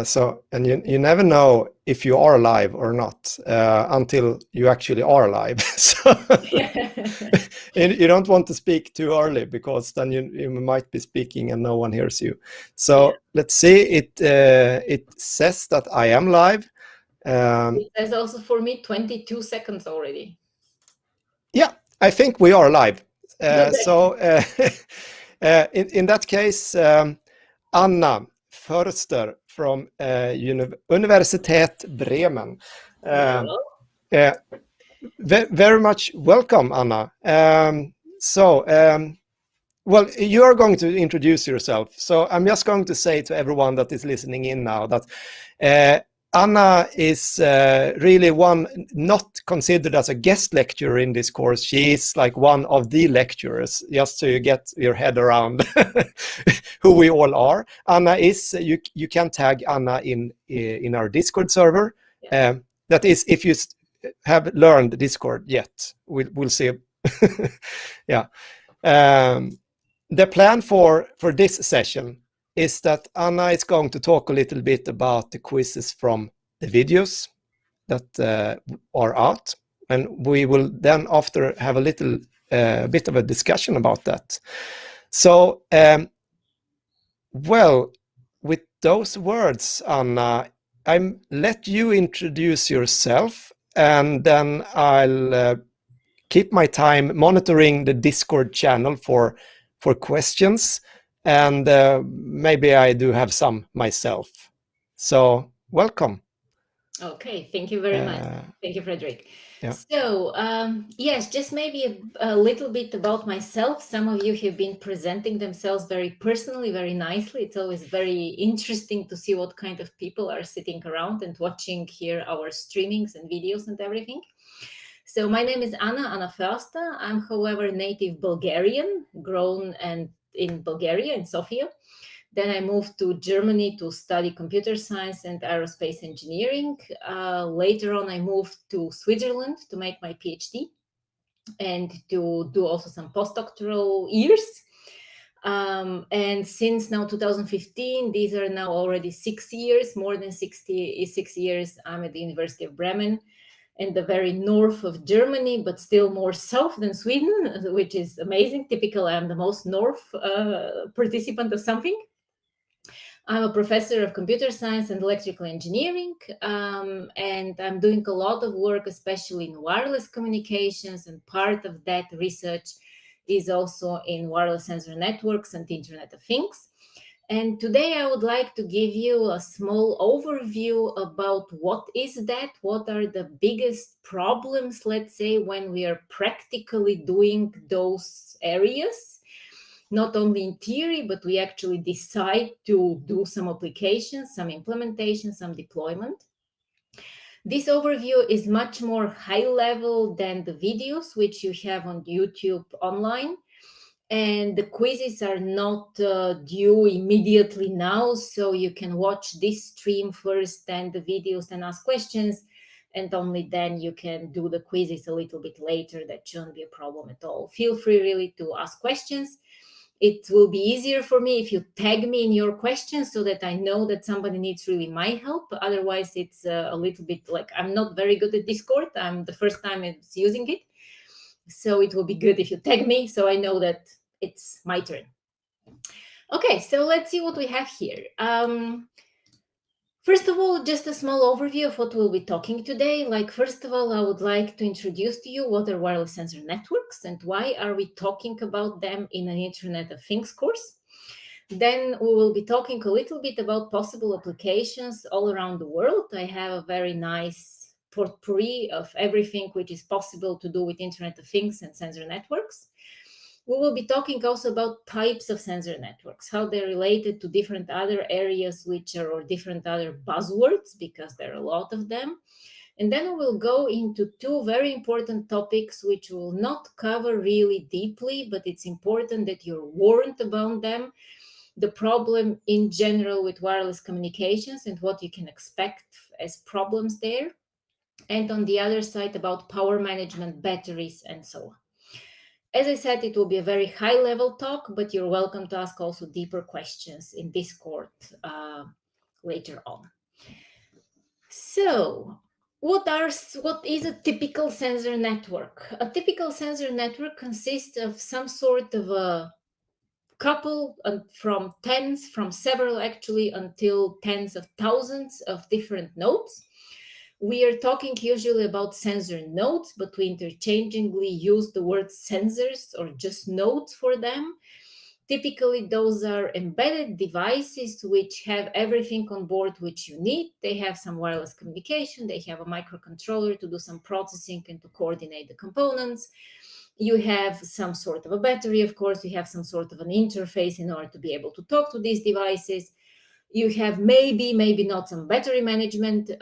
So, and you never know if you are live or not until you actually are live. So you don't want to speak too early, because then you might be speaking and no one hears you. So let's see. It says that I am live. It says also for me 22 seconds already. Yeah, I think we are live. So in that case, Anna Förster from Universitet Bremen. Very much welcome, Anna. Well, you are going to introduce yourself. So I'm just going to say to everyone that is listening in now that Anna is really not considered as a guest lecturer in this course. She is like one of the lecturers, just to get your head around who we all are. Anna is, you can tag Anna in our Discord server. That is, if you have learned Discord yet, we'll see. Yeah. The plan for this session is that Anna is going to talk a little bit about the quizzes from the videos that are out, and we will then after have a little bit of a discussion about that. So, well, with those words, Anna, I let you introduce yourself, and then I'll keep my time monitoring the Discord channel for questions, and maybe I do have some myself. So welcome. Okay, thank you very much. Thank you, Fredrik. Yeah. So yes, just maybe a little bit about myself. Some of you have been presenting themselves very personally, very nicely. It's always very interesting to see what kind of people are sitting around and watching here our streamings and videos and everything. So my name is Anna Förster. I'm, however, native Bulgarian, grown and in Bulgaria, in Sofia. Then I moved to Germany to study computer science and aerospace engineering. Later on, I moved to Switzerland to make my PhD and to do also some postdoctoral years. And since now 2015, these are now already 6 years, more than 6 years, I'm at the University of Bremen in the very north of Germany, but still more south than Sweden, which is amazing. Typically, I'm the most north participant of something. I'm a professor of computer science and electrical engineering, and I'm doing a lot of work, especially in wireless communications, and part of that research is also in wireless sensor networks and Internet of Things. And today I would like to give you a small overview about what is that, what are the biggest problems, let's say, when we are practically doing those areas. Not only in theory, but we actually decide to do some applications, some implementation, some deployment. This overview is much more high level than the videos which you have on YouTube online. And the quizzes are not due immediately now, so you can watch this stream first and the videos and ask questions, and only then you can do the quizzes a little bit later. That shouldn't be a problem at all. Feel free really to ask questions. It will be easier for me if you tag me in your questions so that I know that somebody needs really my help. Otherwise, it's a little bit like I'm not very good at Discord. I'm the first time it's using it. So it will be good if you tag me so I know that it's my turn. Okay, so let's see what we have here. First of all, just a small overview of what we'll be talking today. Like, first of all, I would like to introduce to you what are wireless sensor networks and why are we talking about them in an Internet of Things course. Then we will be talking a little bit about possible applications all around the world. I have a very nice potpourri of everything which is possible to do with Internet of Things and sensor networks. We will be talking also about types of sensor networks, how they're related to different other areas or different other buzzwords, because there are a lot of them. And then we will go into two very important topics, which will not cover really deeply, but it's important that you're warned about them. The problem in general with wireless communications and what you can expect as problems there. And on the other side, about power management, batteries, and so on. As I said, it will be a very high-level talk, but you're welcome to ask also deeper questions in Discord later on. So what is a typical sensor network? A typical sensor network consists of some sort of a couple from several actually, until tens of thousands of different nodes. We are talking usually about sensor nodes, but we interchangeably use the word sensors or just nodes for them. Typically, those are embedded devices which have everything on board which you need. They have some wireless communication, they have a microcontroller to do some processing and to coordinate the components. You have some sort of a battery, of course, you have some sort of an interface in order to be able to talk to these devices. You have maybe not some battery management,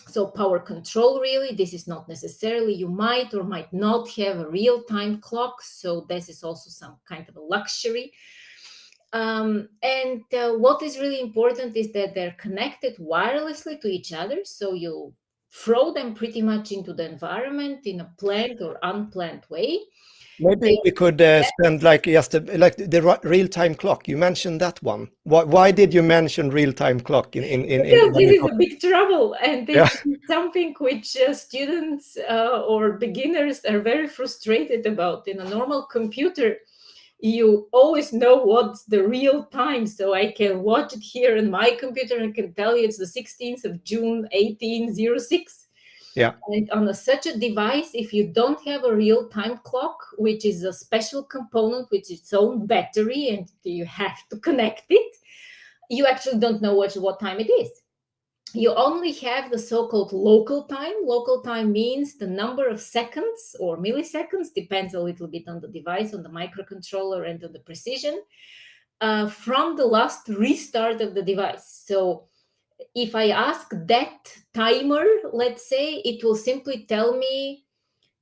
so power control, really. This is not necessarily, you might or might not have a real-time clock, so this is also some kind of a luxury. What is really important is that they're connected wirelessly to each other, so you throw them pretty much into the environment in a planned or unplanned way. Maybe we could spend like the real-time clock. You mentioned that one. Why did you mention real-time clock because this is a big trouble, and this is something which students or beginners are very frustrated about. In a normal computer, you always know what's the real time. So I can watch it here on my computer and can tell you it's the 16th of June, 1806. Yeah. And on such a device, if you don't have a real-time clock, which is a special component with its own battery, and you have to connect it, you actually don't know what time it is. You only have the so-called local time. Local time means the number of seconds or milliseconds, depends a little bit on the device, on the microcontroller, and on the precision, from the last restart of the device. So if I ask that timer, let's say, it will simply tell me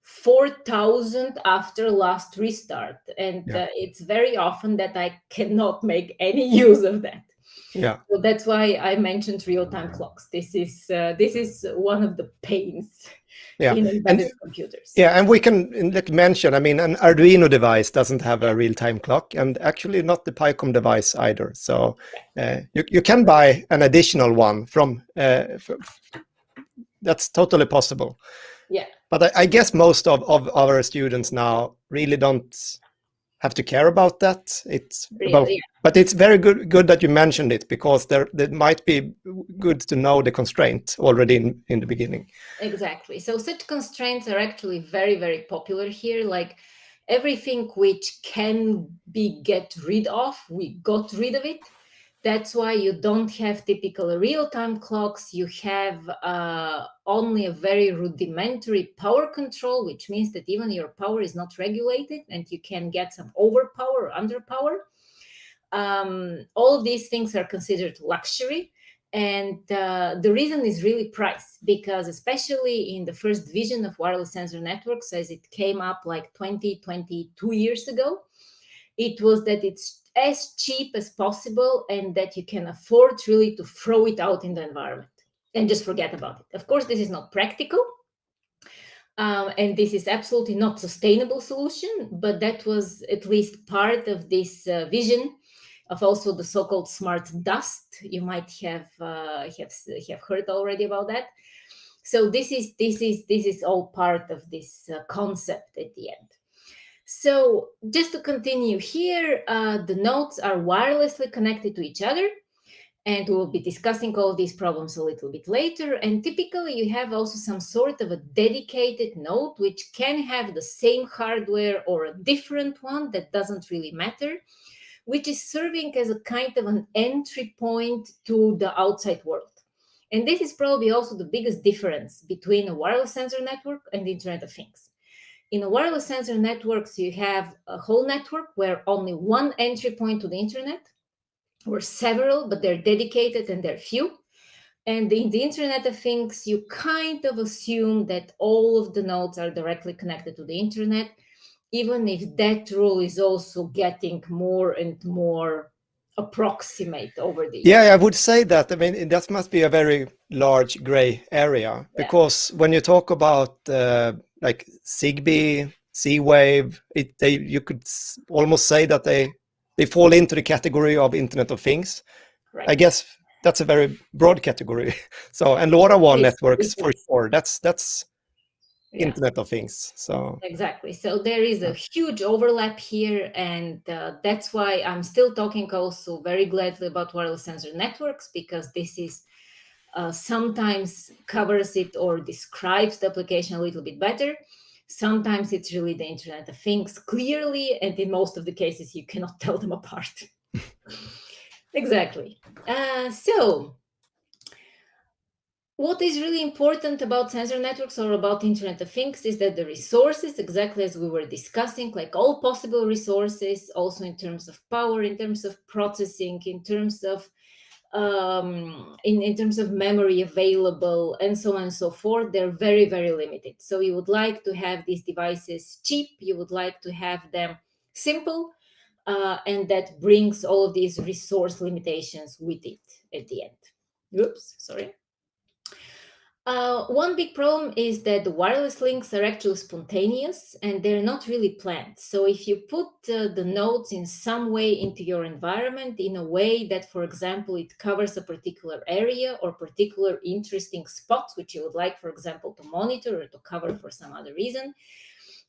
4,000 after last restart. And it's very often that I cannot make any use of that. Yeah. So that's why I mentioned real-time clocks. This is one of the pains in embedded computers. Yeah, and we can mention, I mean, an Arduino device doesn't have a real-time clock, and actually not the PyCom device either. So you can buy an additional one from, that's totally possible. Yeah. But I guess most of our students now really don't have to care about that. It's really, but it's very good that you mentioned it, because there might be good to know the constraint already in the beginning. Exactly. So such constraints are actually very, very popular here. Like everything which can be get rid of, we got rid of it. That's why you don't have typical real-time clocks. You have only a very rudimentary power control, which means that even your power is not regulated and you can get some overpower or underpower. All of these things are considered luxury. And the reason is really price, because especially in the first vision of wireless sensor networks, as it came up like 22 years ago, it was that it's as cheap as possible and that you can afford really to throw it out in the environment and just forget about it. Of course, this is not practical. And this is absolutely not sustainable solution, but that was at least part of this vision of also the so-called smart dust. You might have heard already about that. So this is all part of this concept at the end. So just to continue here, the nodes are wirelessly connected to each other, and we'll be discussing all these problems a little bit later. And typically you have also some sort of a dedicated node, which can have the same hardware or a different one, that doesn't really matter, which is serving as a kind of an entry point to the outside world. And this is probably also the biggest difference between a wireless sensor network and the Internet of Things. In a wireless sensor networks, you have a whole network where only one entry point to the internet, or several, but they're dedicated and they're few. And in the Internet of Things, you kind of assume that all of the nodes are directly connected to the internet, even if that rule is also getting more and more approximate over the years. Yeah, I would say that. I mean, that must be a very large gray area, because when you talk about like Zigbee, Z-Wave, you could almost say that they fall into the category of Internet of Things. Right. I guess that's a very broad category. So, and LoRaWAN networks for sure. That's Internet of Things. So exactly. So there is a huge overlap here, and that's why I'm still talking also very gladly about wireless sensor networks, because this is sometimes covers it or describes the application a little bit better. Sometimes it's really the Internet of Things clearly, and in most of the cases you cannot tell them apart. Exactly. So what is really important about sensor networks or about Internet of Things is that the resources, exactly as we were discussing, like all possible resources, also in terms of power, in terms of processing, in terms of in terms of memory available, and so on and so forth, they're very, very limited. So you would like to have these devices cheap, you would like to have them simple, and that brings all of these resource limitations with it at the end. Oops, sorry. One big problem is that the wireless links are actually spontaneous and they're not really planned. So if you put the nodes in some way into your environment in a way that, for example, it covers a particular area or particular interesting spots, which you would like, for example, to monitor or to cover for some other reason,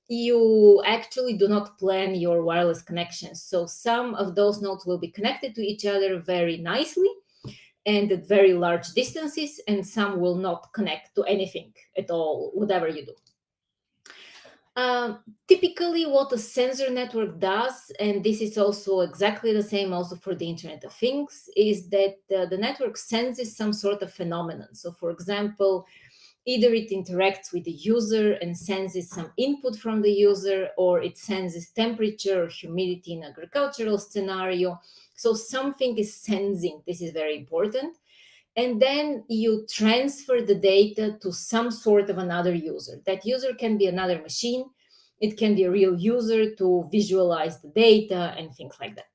you actually do not plan your wireless connections. So some of those nodes will be connected to each other very nicely and at very large distances, and some will not connect to anything at all, whatever you do. Typically, what a sensor network does, and this is also exactly the same also for the Internet of Things, is that the network senses some sort of phenomenon. So, for example, either it interacts with the user and senses some input from the user, or it senses temperature or humidity in agricultural scenario. So something is sensing. This is very important. And then you transfer the data to some sort of another user. That user can be another machine. It can be a real user to visualize the data and things like that.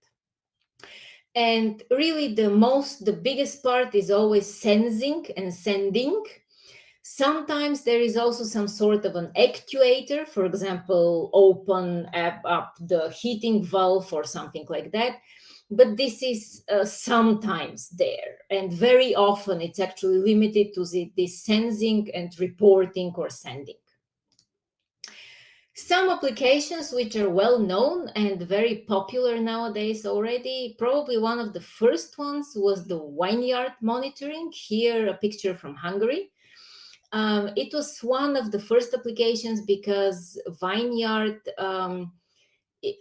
And really the biggest part is always sensing and sending. Sometimes there is also some sort of an actuator, for example, open up the heating valve or something like that. But this is sometimes there, and very often it's actually limited to this sensing and reporting or sending. Some applications which are well known and very popular nowadays already, probably one of the first ones was the Vineyard monitoring. Here a picture from Hungary. It was one of the first applications because Vineyard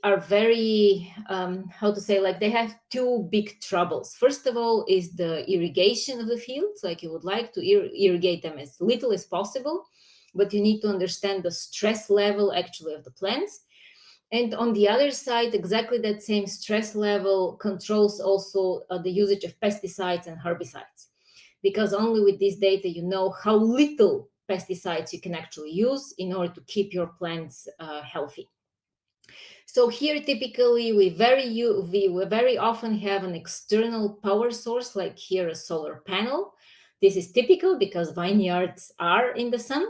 are very, how to say, like they have two big troubles. First of all is the irrigation of the fields, like you would like to irrigate them as little as possible, but you need to understand the stress level actually of the plants. And on the other side, exactly that same stress level controls also the usage of pesticides and herbicides, because only with this data you know how little pesticides you can actually use in order to keep your plants healthy. So here typically we very often have an external power source, like here a solar panel. This is typical because vineyards are in the sun.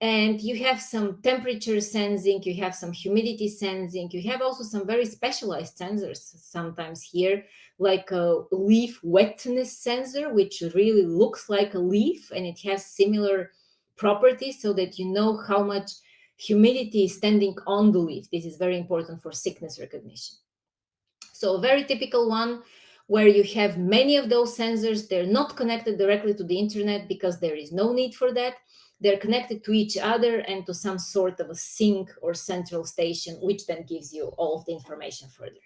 And you have some temperature sensing, you have some humidity sensing, you have also some very specialized sensors sometimes here, like a leaf wetness sensor, which really looks like a leaf and it has similar properties so that you know how much humidity is standing on the leaf. This is very important for sickness recognition. So a very typical one where you have many of those sensors. They're not connected directly to the internet because there is no need for that. They're connected to each other and to some sort of a sink or central station, which then gives you all of the information further.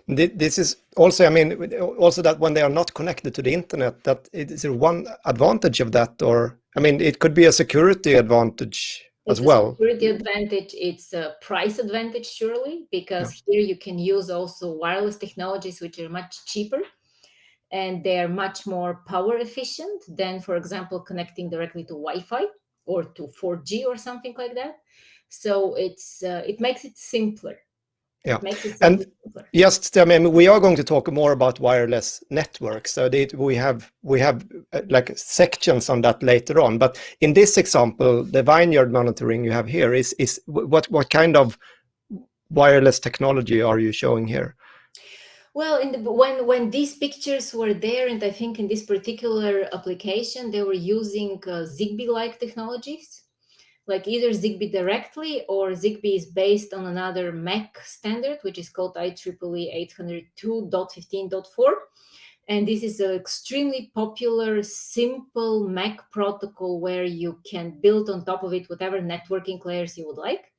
This is also, I mean, also that when they are not connected to the internet, that is one advantage of that, or, I mean, it could be a security advantage as well. It's a security advantage, it's a price advantage, surely, because here you can use also wireless technologies, which are much cheaper, and they are much more power efficient than, for example, connecting directly to Wi-Fi or to 4G or something like that. So it makes it simpler. Yeah, and yes, I mean, we are going to talk more about wireless networks. So we have like sections on that later on. But in this example, the Vineyard monitoring you have here is what kind of wireless technology are you showing here? Well, when these pictures were there, and I think in this particular application, they were using Zigbee-like technologies, like either Zigbee directly or Zigbee is based on another MAC standard, which is called IEEE 802.15.4. And this is an extremely popular, simple MAC protocol where you can build on top of it whatever networking layers you would like.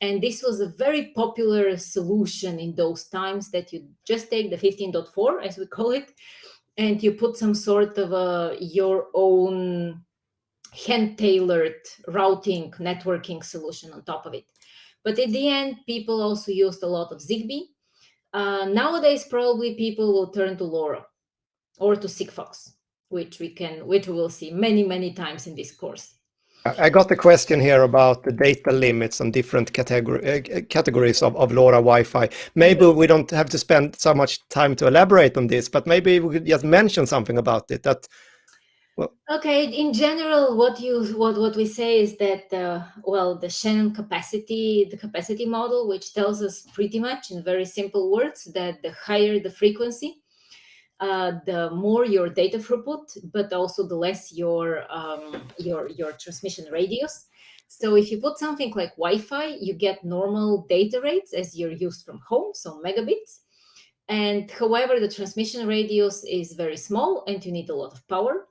And this was a very popular solution in those times, that you just take the 15.4, as we call it, and you put some sort of your own hand-tailored routing networking solution on top of it. But at the end, people also used a lot of Zigbee. Nowadays, probably people will turn to LoRa or to Sigfox, which we will see many times in this course. I got the question here about the data limits on different categories of LoRa Wi-Fi. Maybe we don't have to spend so much time to elaborate on this, but maybe we could just mention something about it. Okay, in general, what we say is that the Shannon capacity, the capacity model, which tells us pretty much in very simple words that the higher the frequency, the more your data throughput, but also the less your transmission radius. So if you put something like Wi-Fi, you get normal data rates as you're used from home, so megabits. And however, the transmission radius is very small and you need a lot of power.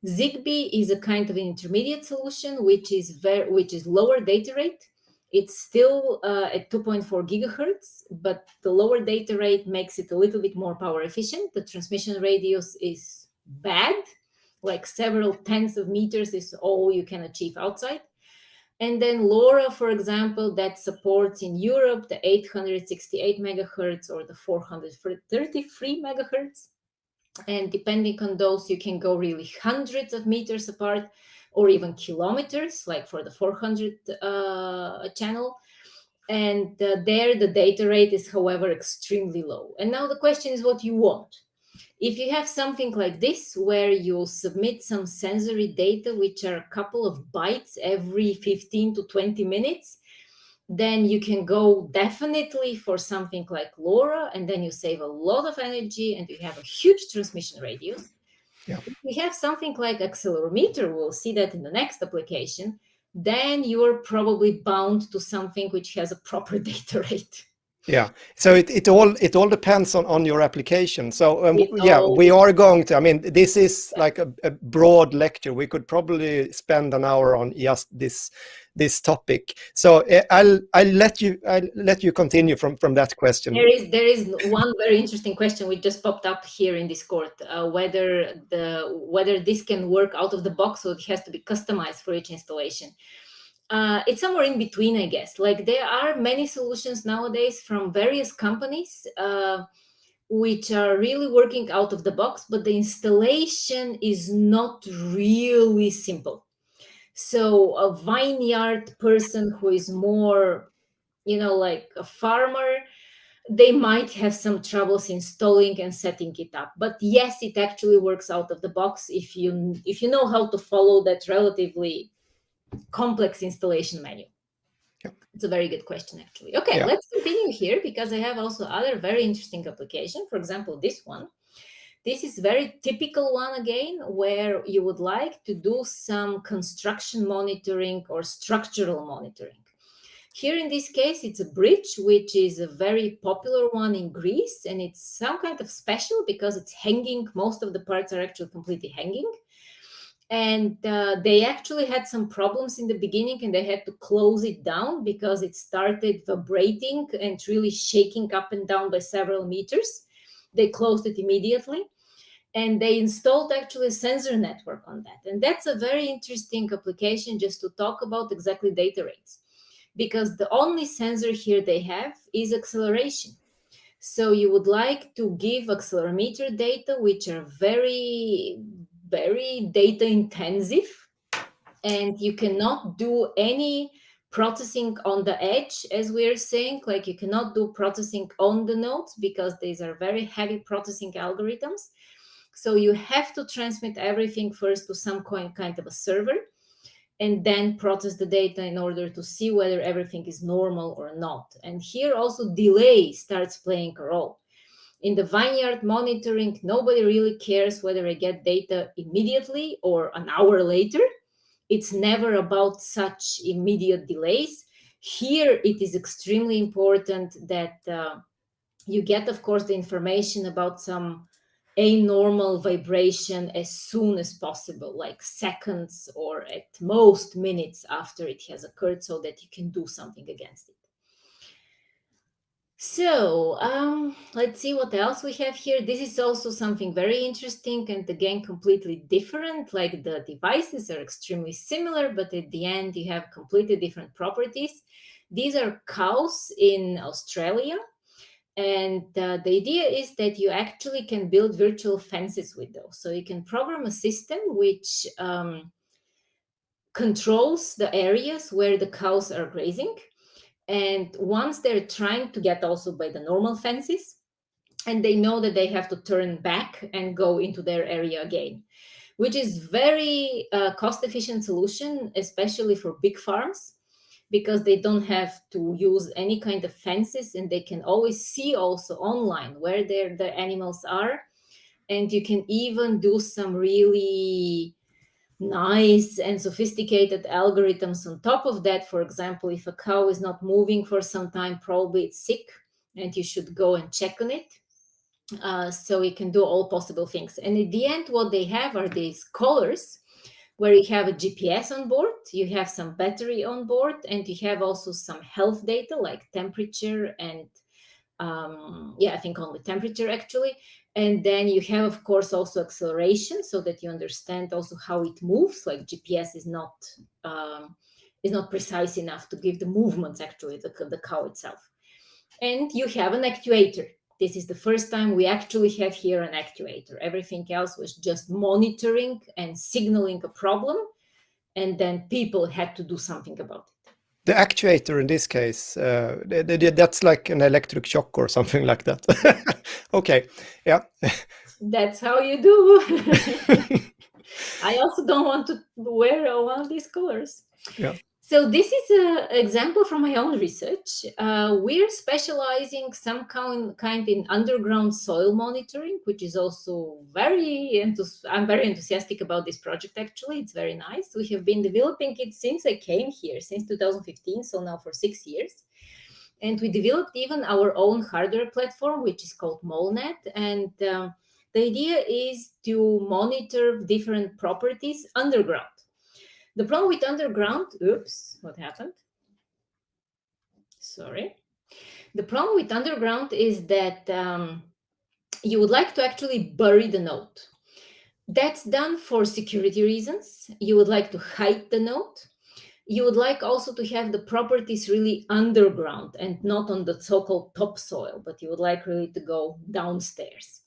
Zigbee is a kind of an intermediate solution, which is lower data rate. It's still at 2.4 gigahertz, but the lower data rate makes it a little bit more power efficient. The transmission radius is bad, like several tens of meters is all you can achieve outside. And then LoRa, for example, that supports in Europe the 868 megahertz or the 433 megahertz. And depending on those, you can go really hundreds of meters apart or even kilometers, like for the 400 channel. And there the data rate is, however, extremely low. And now the question is what you want. If you have something like this, where you submit some sensory data, which are a couple of bytes every 15 to 20 minutes, then you can go definitely for something like LoRa, and then you save a lot of energy and you have a huge transmission radius. Yeah. If we have something like accelerometer, we'll see that in the next application, then you're probably bound to something which has a proper data rate. Yeah, so it all depends on your application. So we are going to. I mean, this is like a broad lecture. We could probably spend an hour on just this topic. So I'll let you continue from that question. There is one very interesting question which just popped up here in Discord, whether this can work out of the box or it has to be customized for each installation. It's somewhere in between, I guess. Like, there are many solutions nowadays from various companies which are really working out of the box, but the installation is not really simple. So a Vineyard person who is more, like a farmer, they might have some troubles installing and setting it up. But yes, it actually works out of the box if you know how to follow that relatively complex installation manual. Yeah. It's a very good question, actually. Okay, yeah. Let's continue here, because I have also other very interesting application. For example, this one. This is very typical one again, where you would like to do some construction monitoring or structural monitoring. Here in this case, it's a bridge, which is a very popular one in Greece, and it's some kind of special because it's hanging. Most of the parts are actually completely hanging. And they actually had some problems in the beginning, and they had to close it down because it started vibrating and really shaking up and down by several meters. They closed it immediately, and they installed actually a sensor network on that. And that's a very interesting application just to talk about exactly data rates, because the only sensor here they have is acceleration. So you would like to give accelerometer data, which are very, very data intensive, and you cannot do any processing on the edge, as we are saying. Like, you cannot do processing on the nodes because these are very heavy processing algorithms. So you have to transmit everything first to some kind of a server, and then process the data in order to see whether everything is normal or not. And here also delay starts playing a role. In the vineyard monitoring, nobody really cares whether I get data immediately or an hour later. It's never about such immediate delays. Here, it is extremely important that you get, of course, the information about some anormal vibration as soon as possible, like seconds or at most minutes after it has occurred, so that you can do something against it. So let's see what else we have here. This is also something very interesting and again completely different. Like the devices are extremely similar, but at the end you have completely different properties. These are cows in Australia. And the idea is that you actually can build virtual fences with those. So you can program a system which controls the areas where the cows are grazing. And once they're trying to get also by the normal fences, and they know that they have to turn back and go into their area again, which is very cost-efficient solution, especially for big farms, because they don't have to use any kind of fences, and they can always see also online where the animals are. And you can even do some really nice and sophisticated algorithms on top of that. For example, if a cow is not moving for some time, probably it's sick and you should go and check on it. So you can do all possible things. And at the end, what they have are these collars where you have a GPS on board, you have some battery on board, and you have also some health data like temperature and I think only temperature actually. And then you have, of course, also acceleration, so that you understand also how it moves. Like GPS is not precise enough to give the movements actually the cow itself. And you have an actuator. This is the first time we actually have here an actuator. Everything else was just monitoring and signaling a problem, and then people had to do something about it. The actuator in this case, that's like an electric shock or something like that. Okay, yeah. That's how you do. I also don't want to wear one of these colors. Yeah. So this is an example from my own research. We're specializing some kind in underground soil monitoring, which is also I'm very enthusiastic about this project, actually. It's very nice. We have been developing it since I came here, since 2015, so now for 6 years. And we developed even our own hardware platform, which is called MoleNet. And the idea is to monitor different properties underground. The problem with underground, what happened? Sorry. The problem with underground is that you would like to actually bury the node. That's done for security reasons. You would like to hide the node. You would like also to have the properties really underground and not on the so-called topsoil, but you would like really to go downstairs.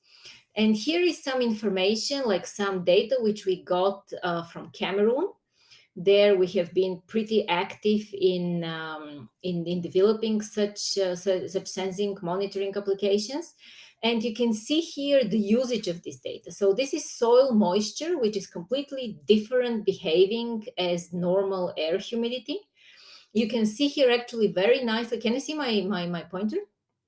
And here is some information, like some data which we got from Cameroon. There we have been pretty active in developing such sensing monitoring applications. And you can see here the usage of this data. So this is soil moisture, which is completely different behaving as normal air humidity. You can see here actually very nicely. Can you see my pointer?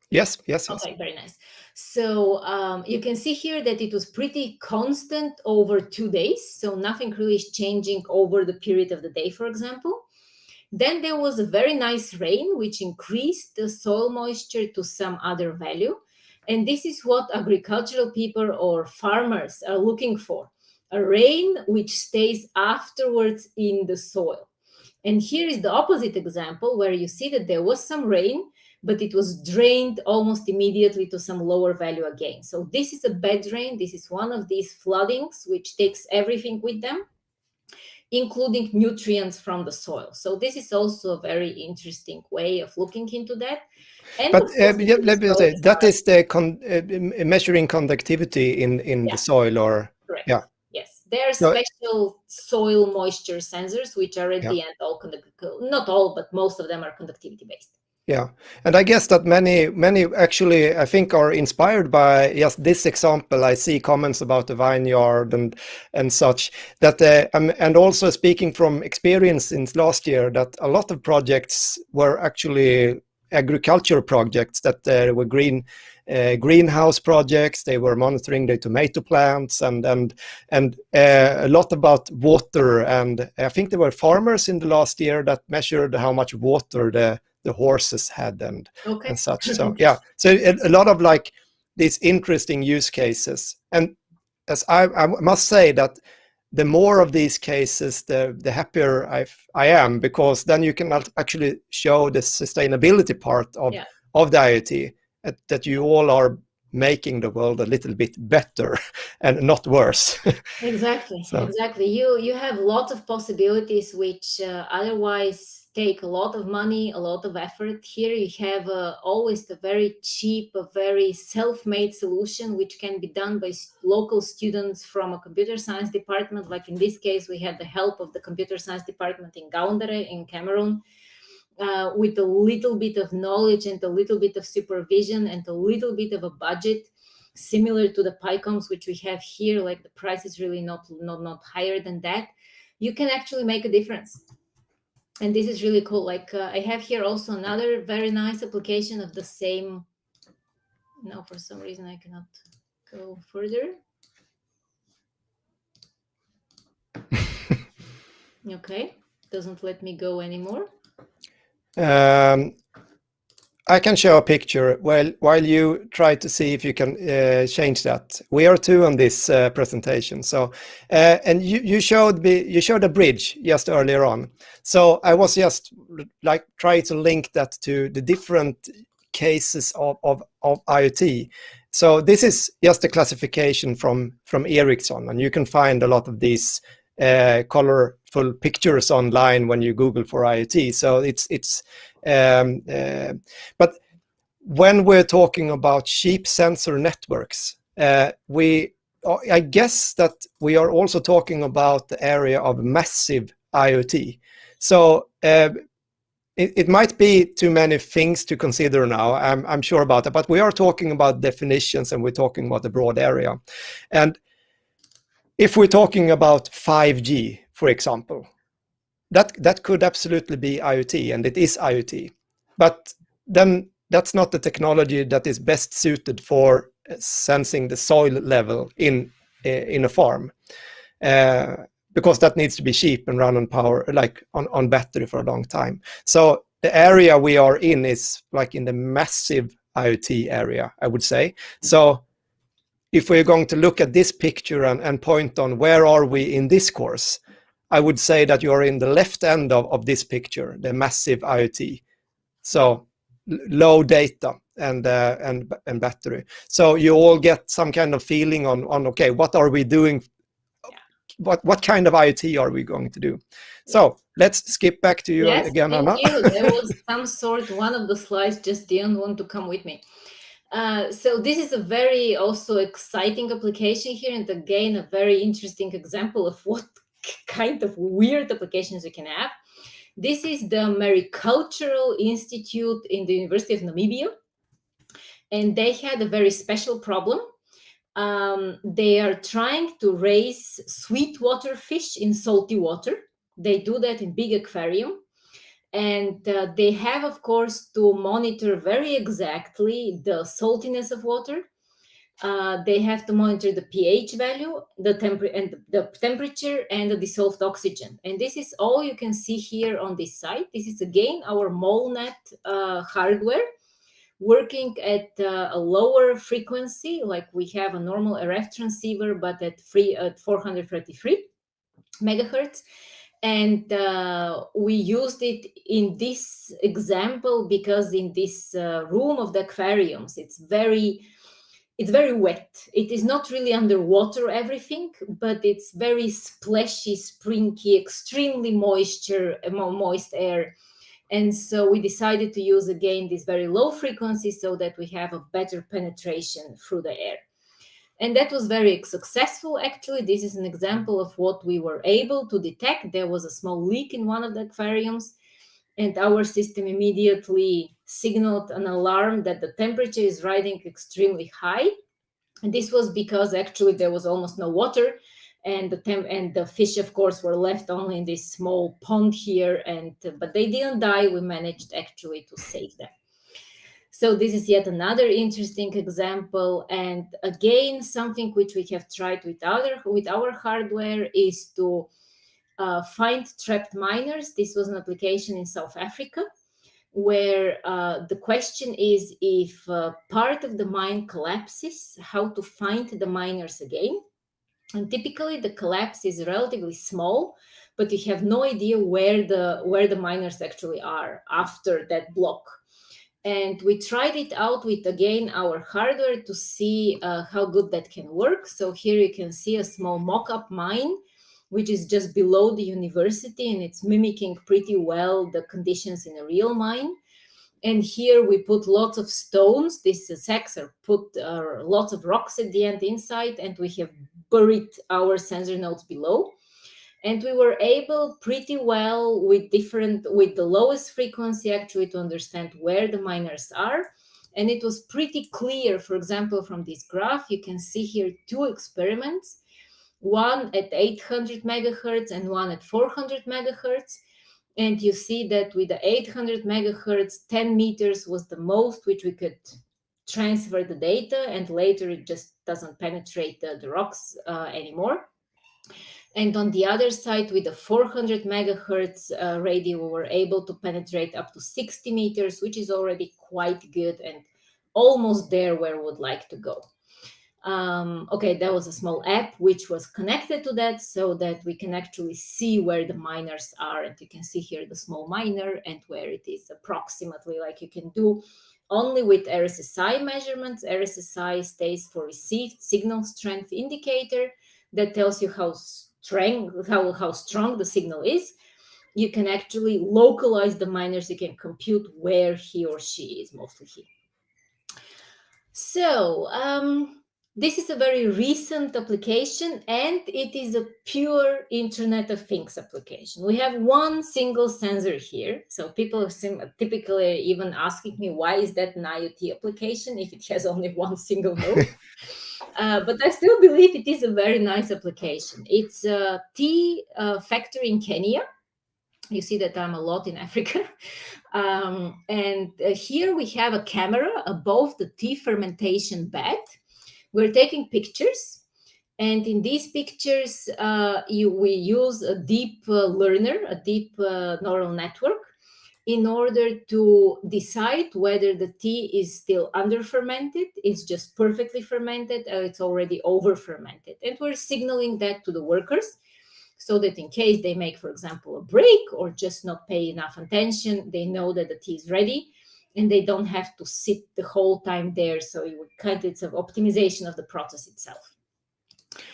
Yes. Okay, very nice. So you can see here that it was pretty constant over 2 days. So nothing really is changing over the period of the day, for example. Then there was a very nice rain, which increased the soil moisture to some other value. And this is what agricultural people or farmers are looking for, a rain which stays afterwards in the soil. And here is the opposite example, where you see that there was some rain, but it was drained almost immediately to some lower value again. So this is a bad rain. This is one of these floodings which takes everything with them, including nutrients from the soil. So this is also a very interesting way of looking into that. And but let me say, that is the measuring conductivity in the soil, or correct. Yeah. Yes, there are special soil moisture sensors which are at the end all not all, but most of them are conductivity based. Yeah, and I guess that many actually, I think, are inspired by just this example. I see comments about the Vineyard and such, that and also speaking from experience since last year, that a lot of projects were actually agriculture projects that were green greenhouse projects. They were monitoring the tomato plants and a lot about water. And I think there were farmers in the last year that measured how much water the horses had and such. So yeah, so a lot of like these interesting use cases. And as I must say that the more of these cases, the happier I am, because then you can actually show the sustainability part of the IoT, that you all are making the world a little bit better and not worse. Exactly. You have lots of possibilities which otherwise take a lot of money, a lot of effort. Here you have always a very cheap, a very self-made solution which can be done by local students from a computer science department. Like in this case, we had the help of the computer science department in Gaoundéré in Cameroon, with a little bit of knowledge and a little bit of supervision and a little bit of a budget, similar to the PyComs which we have here. Like the price is really not higher than that. You can actually make a difference. And this is really cool. Like I have here also another very nice application of the same. Now, for some reason, I cannot go further. Okay, doesn't let me go anymore. I can show a picture while you try to see if you can change that. We are two on this presentation. So, and you showed a bridge just earlier on. So I was just like trying to link that to the different cases of IoT. So this is just a classification from Ericsson, and you can find a lot of these colorful pictures online when you Google for IoT. So but when we're talking about cheap sensor networks, I guess that we are also talking about the area of massive IoT. So it might be too many things to consider now, I'm sure about that, but we are talking about definitions and we're talking about a broad area. And if we're talking about 5G, for example, that could absolutely be IoT, and it is IoT. But then that's not the technology that is best suited for sensing the soil level in a farm, because that needs to be cheap and run on power, like on battery for a long time. So the area we are in is like in the massive IoT area, I would say. So if we're going to look at this picture and point on where are we in this course, I would say that you are in the left end of this picture, the massive IoT. So low data and battery. So you all get some kind of feeling on okay, what are we doing? What kind of IoT are we going to do? So let's skip back to you again, Anna. There was some sort, one of the slides just didn't want to come with me. So this is a very also exciting application here, and again a very interesting example of what kind of weird applications you can have. This is the Maricultural Institute in the University of Namibia, and they had a very special problem. They are trying to raise sweetwater fish in salty water. They do that in big aquarium. And they have, of course, to monitor very exactly the saltiness of water. They have to monitor the pH value, the temperature, and the dissolved oxygen. And this is all you can see here on this site. This is again our MoleNet hardware working at a lower frequency, like we have a normal RF transceiver, but at 433 megahertz. And we used it in this example because in this room of the aquariums, it's very wet. It is not really underwater everything, but it's very splashy, springy, extremely moist air. And so we decided to use again this very low frequency so that we have a better penetration through the air. And that was very successful, actually. This is an example of what we were able to detect. There was a small leak in one of the aquariums, and our system immediately signaled an alarm that the temperature is rising extremely high. And this was because actually there was almost no water, and the fish, of course, were left only in this small pond here. But they didn't die. We managed actually to save them. So this is yet another interesting example. And again, something which we have tried with our hardware is to find trapped miners. This was an application in South Africa, where the question is, if part of the mine collapses, how to find the miners again. And typically the collapse is relatively small, but you have no idea where the miners actually are after that block. And we tried it out with, again, our hardware to see how good that can work. So here you can see a small mock-up mine, which is just below the university, and it's mimicking pretty well the conditions in a real mine. And here we put lots of stones. These sacks are put lots of rocks at the end inside, and we have buried our sensor nodes below. And we were able pretty well with the lowest frequency actually to understand where the miners are. And it was pretty clear. For example, from this graph, you can see here 2 experiments, one at 800 megahertz and one at 400 megahertz. And you see that with the 800 megahertz, 10 meters was the most which we could transfer the data, and later it just doesn't penetrate the rocks anymore. And on the other side, with the 400 megahertz radio, we were able to penetrate up to 60 meters, which is already quite good and almost there where we would like to go. Okay, that was a small app which was connected to that, so that we can actually see where the miners are. And you can see here the small miner and where it is approximately, like you can do only with RSSI measurements. RSSI stays for Received Signal Strength Indicator. That tells you how strong the signal is. You can actually localize the miners. You can compute where he or she is, mostly he. So this is a very recent application, and it is a pure Internet of Things application. We have one single sensor here. So people are typically even asking me, why is that an IoT application if it has only one single node? But I still believe it is a very nice application. It's a tea factory in Kenya. You see that I'm a lot in Africa. And here we have a camera above the tea fermentation bed. We're taking pictures. And in these pictures, we use a deep learner, a deep neural network, in order to decide whether the tea is still under fermented, it's just perfectly fermented, or it's already over fermented. And we're signaling that to the workers, so that in case they make, for example, a break or just not pay enough attention, they know that the tea is ready and they don't have to sit the whole time there. So it's an optimization of the process itself.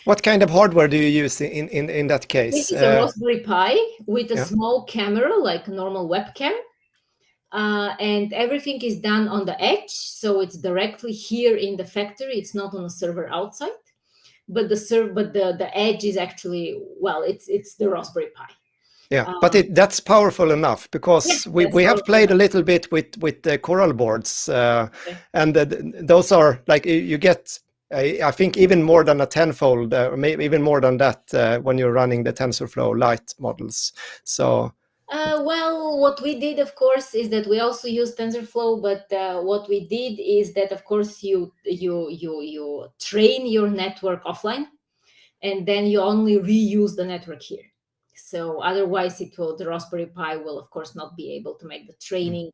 What kind of hardware do you use in that case? This is a Raspberry Pi with a small camera, like a normal webcam. And everything is done on the edge. So it's directly here in the factory. It's not on a server outside. But the edge is actually, well, it's the Raspberry Pi. Yeah, but that's powerful enough, because we have played a little bit with the Coral boards, and those are like, you get, I think, even more than a tenfold, or maybe even more than that when you're running the TensorFlow Lite models. So. Well, what we did, of course, is that we also use TensorFlow, but what we did is that, of course, you train your network offline, and then you only reuse the network here. So otherwise, the Raspberry Pi will, of course, not be able to make the training,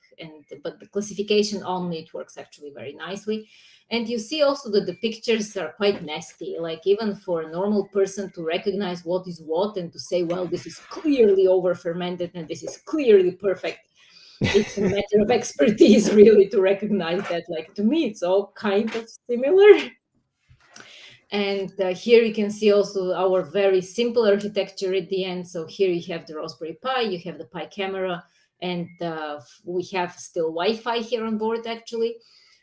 but the classification only, it works actually very nicely. And you see also that the pictures are quite nasty, like even for a normal person to recognize what is what and to say, well, this is clearly over fermented and this is clearly perfect. It's a matter of expertise, really, to recognize that. Like, to me, it's all kind of similar. And here you can see also our very simple architecture at the end. So here you have the Raspberry Pi, you have the Pi camera, and we have still Wi-Fi here on board, actually.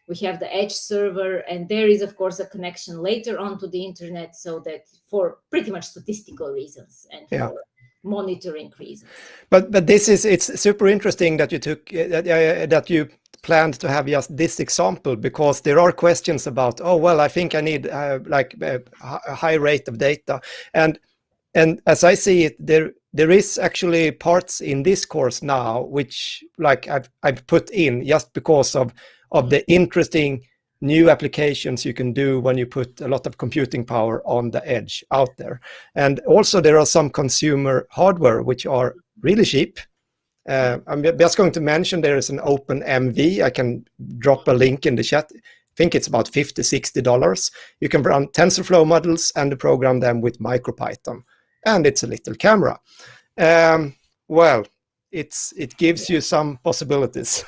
We have the edge server, and there is, of course, a connection later on to the internet, so that for pretty much statistical reasons and for monitoring reasons. But it's super interesting that you took that you planned to have just this example, because there are questions about, oh well, I think I need like a high rate of data, and as I see it, there is actually parts in this course now which, like, I've put in just because of of the interesting new applications you can do when you put a lot of computing power on the edge out there. And also there are some consumer hardware which are really cheap. I'm just going to mention there is an OpenMV. I can drop a link in the chat. I think it's about $50-$60. You can run TensorFlow models and program them with MicroPython. And it's a little camera. Well, it gives you some possibilities.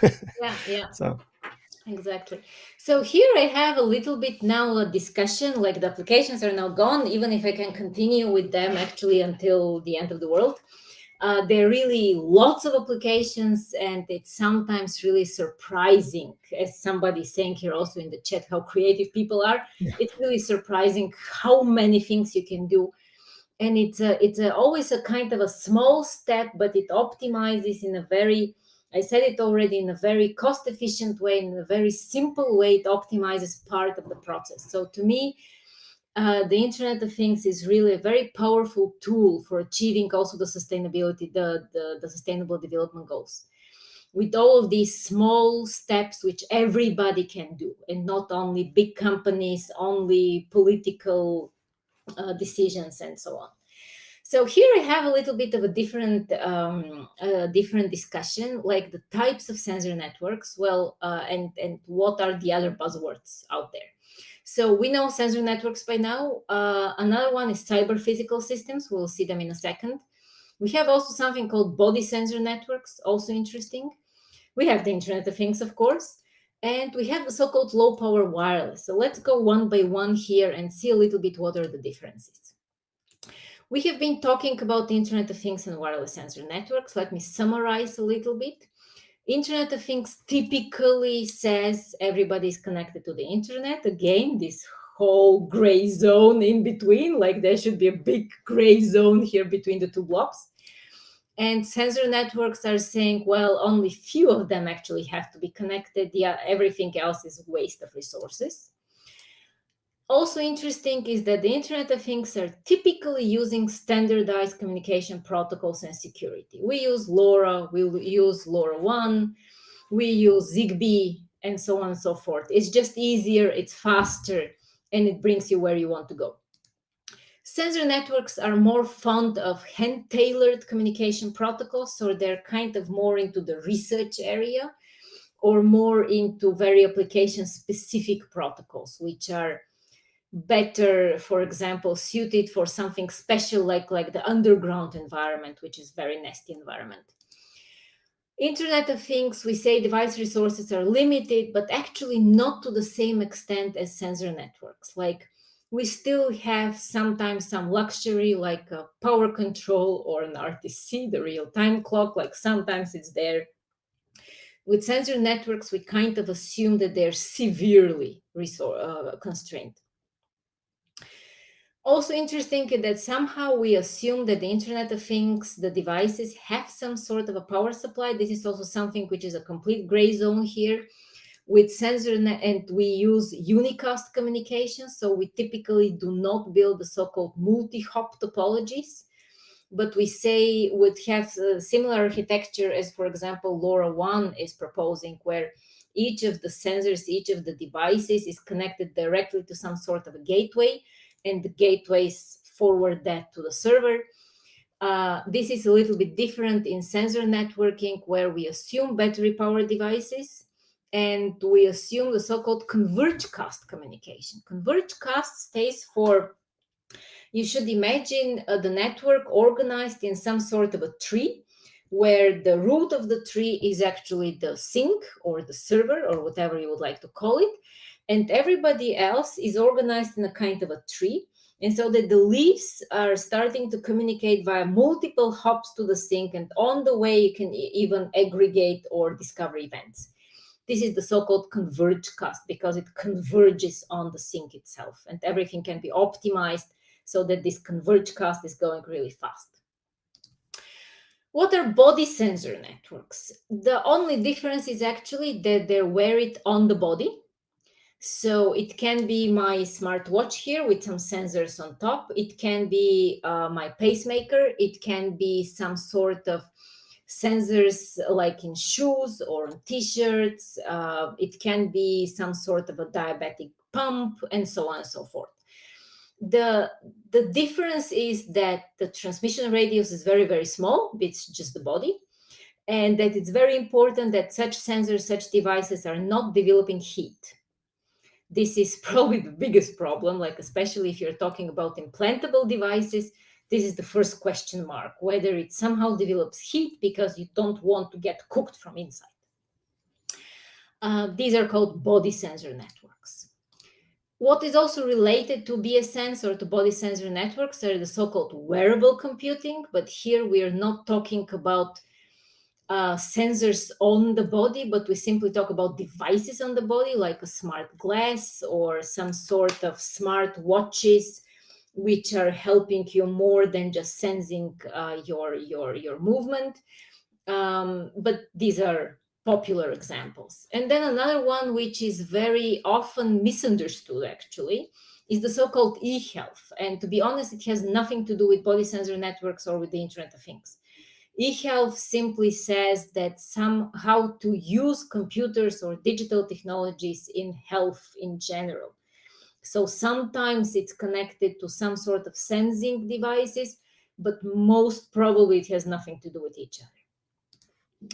Yeah. So. Exactly. So here I have a little bit now a discussion, like the applications are now gone, even if I can continue with them actually until the end of the world. There are really lots of applications, and it's sometimes really surprising, as somebody saying here also in the chat, how creative people are. Yeah. It's really surprising how many things you can do. And it's always a kind of a small step, but it optimizes in a very, I said it already, in a very cost-efficient way, in a very simple way. It optimizes part of the process. So to me, the Internet of Things is really a very powerful tool for achieving also the sustainability, the sustainable development goals, with all of these small steps which everybody can do, and not only big companies, only political decisions, and so on. So here I have a little bit of a different discussion, like the types of sensor networks, and what are the other buzzwords out there. So we know sensor networks by now. Another one is cyber-physical systems. We'll see them in a second. We have also something called body sensor networks, also interesting. We have the Internet of Things, of course, and we have the so-called low-power wireless. So let's go one by one here and see a little bit what are the differences. We have been talking about the Internet of Things and wireless sensor networks. Let me summarize a little bit. Internet of Things typically says everybody is connected to the internet. Again, this whole gray zone in between, like there should be a big gray zone here between the two blocks. And sensor networks are saying, well, only few of them actually have to be connected. Yeah, everything else is waste of resources. Also interesting is that the Internet of Things are typically using standardized communication protocols and security. We use LoRa, we use LoRaWAN, we use Zigbee, and so on and so forth. It's just easier, it's faster, and it brings you where you want to go. Sensor networks are more fond of hand-tailored communication protocols, so they're kind of more into the research area, or more into very application-specific protocols, which are better, for example, suited for something special like the underground environment, which is very nasty environment. Internet of Things, we say device resources are limited, but actually not to the same extent as sensor networks. Like we still have sometimes some luxury, like a power control or an RTC, the real-time clock, like sometimes it's there. With sensor networks, we kind of assume that they're severely constrained. Also interesting is that somehow we assume that the Internet of Things, the devices have some sort of a power supply. This is also something which is a complete gray zone here. With sensor and we use unicast communication, so we typically do not build the so-called multi-hop topologies, but we say would have a similar architecture as, for example, LoRaWAN is proposing, where each of the sensors, each of the devices is connected directly to some sort of a gateway, and the gateways forward that to the server. This is a little bit different in sensor networking, where we assume battery-powered devices, and we assume the so-called converged-cast communication. Converged-cast stays for, you should imagine the network organized in some sort of a tree, where the root of the tree is actually the sink or the server or whatever you would like to call it. And everybody else is organized in a kind of a tree. And so that the leaves are starting to communicate via multiple hops to the sink. And on the way, you can even aggregate or discover events. This is the so-called converged cast, because it converges on the sink itself. And everything can be optimized so that this converged cast is going really fast. What are body sensor networks? The only difference is actually that they wear it on the body. So it can be my smartwatch here with some sensors on top. It can be my pacemaker. It can be some sort of sensors like in shoes or on t-shirts. It can be some sort of a diabetic pump, and so on and so forth. The difference is that the transmission radius is very, very small. It's just the body. And that it's very important that such sensors, such devices are not developing heat. This is probably the biggest problem, like especially if you're talking about implantable devices. This is the first question mark, whether it somehow develops heat because you don't want to get cooked from inside. These are called body sensor networks. What is also related to BSNs or to body sensor networks are the so-called wearable computing, but here we are not talking about sensors on the body, but we simply talk about devices on the body, like a smart glass or some sort of smart watches, which are helping you more than just sensing your movement. But these are popular examples. And then another one, which is very often misunderstood actually, is the so-called EHealth. And to be honest, it has nothing to do with body sensor networks or with the Internet of Things. EHealth simply says that how to use computers or digital technologies in health in general. So sometimes it's connected to some sort of sensing devices, but most probably it has nothing to do with each other.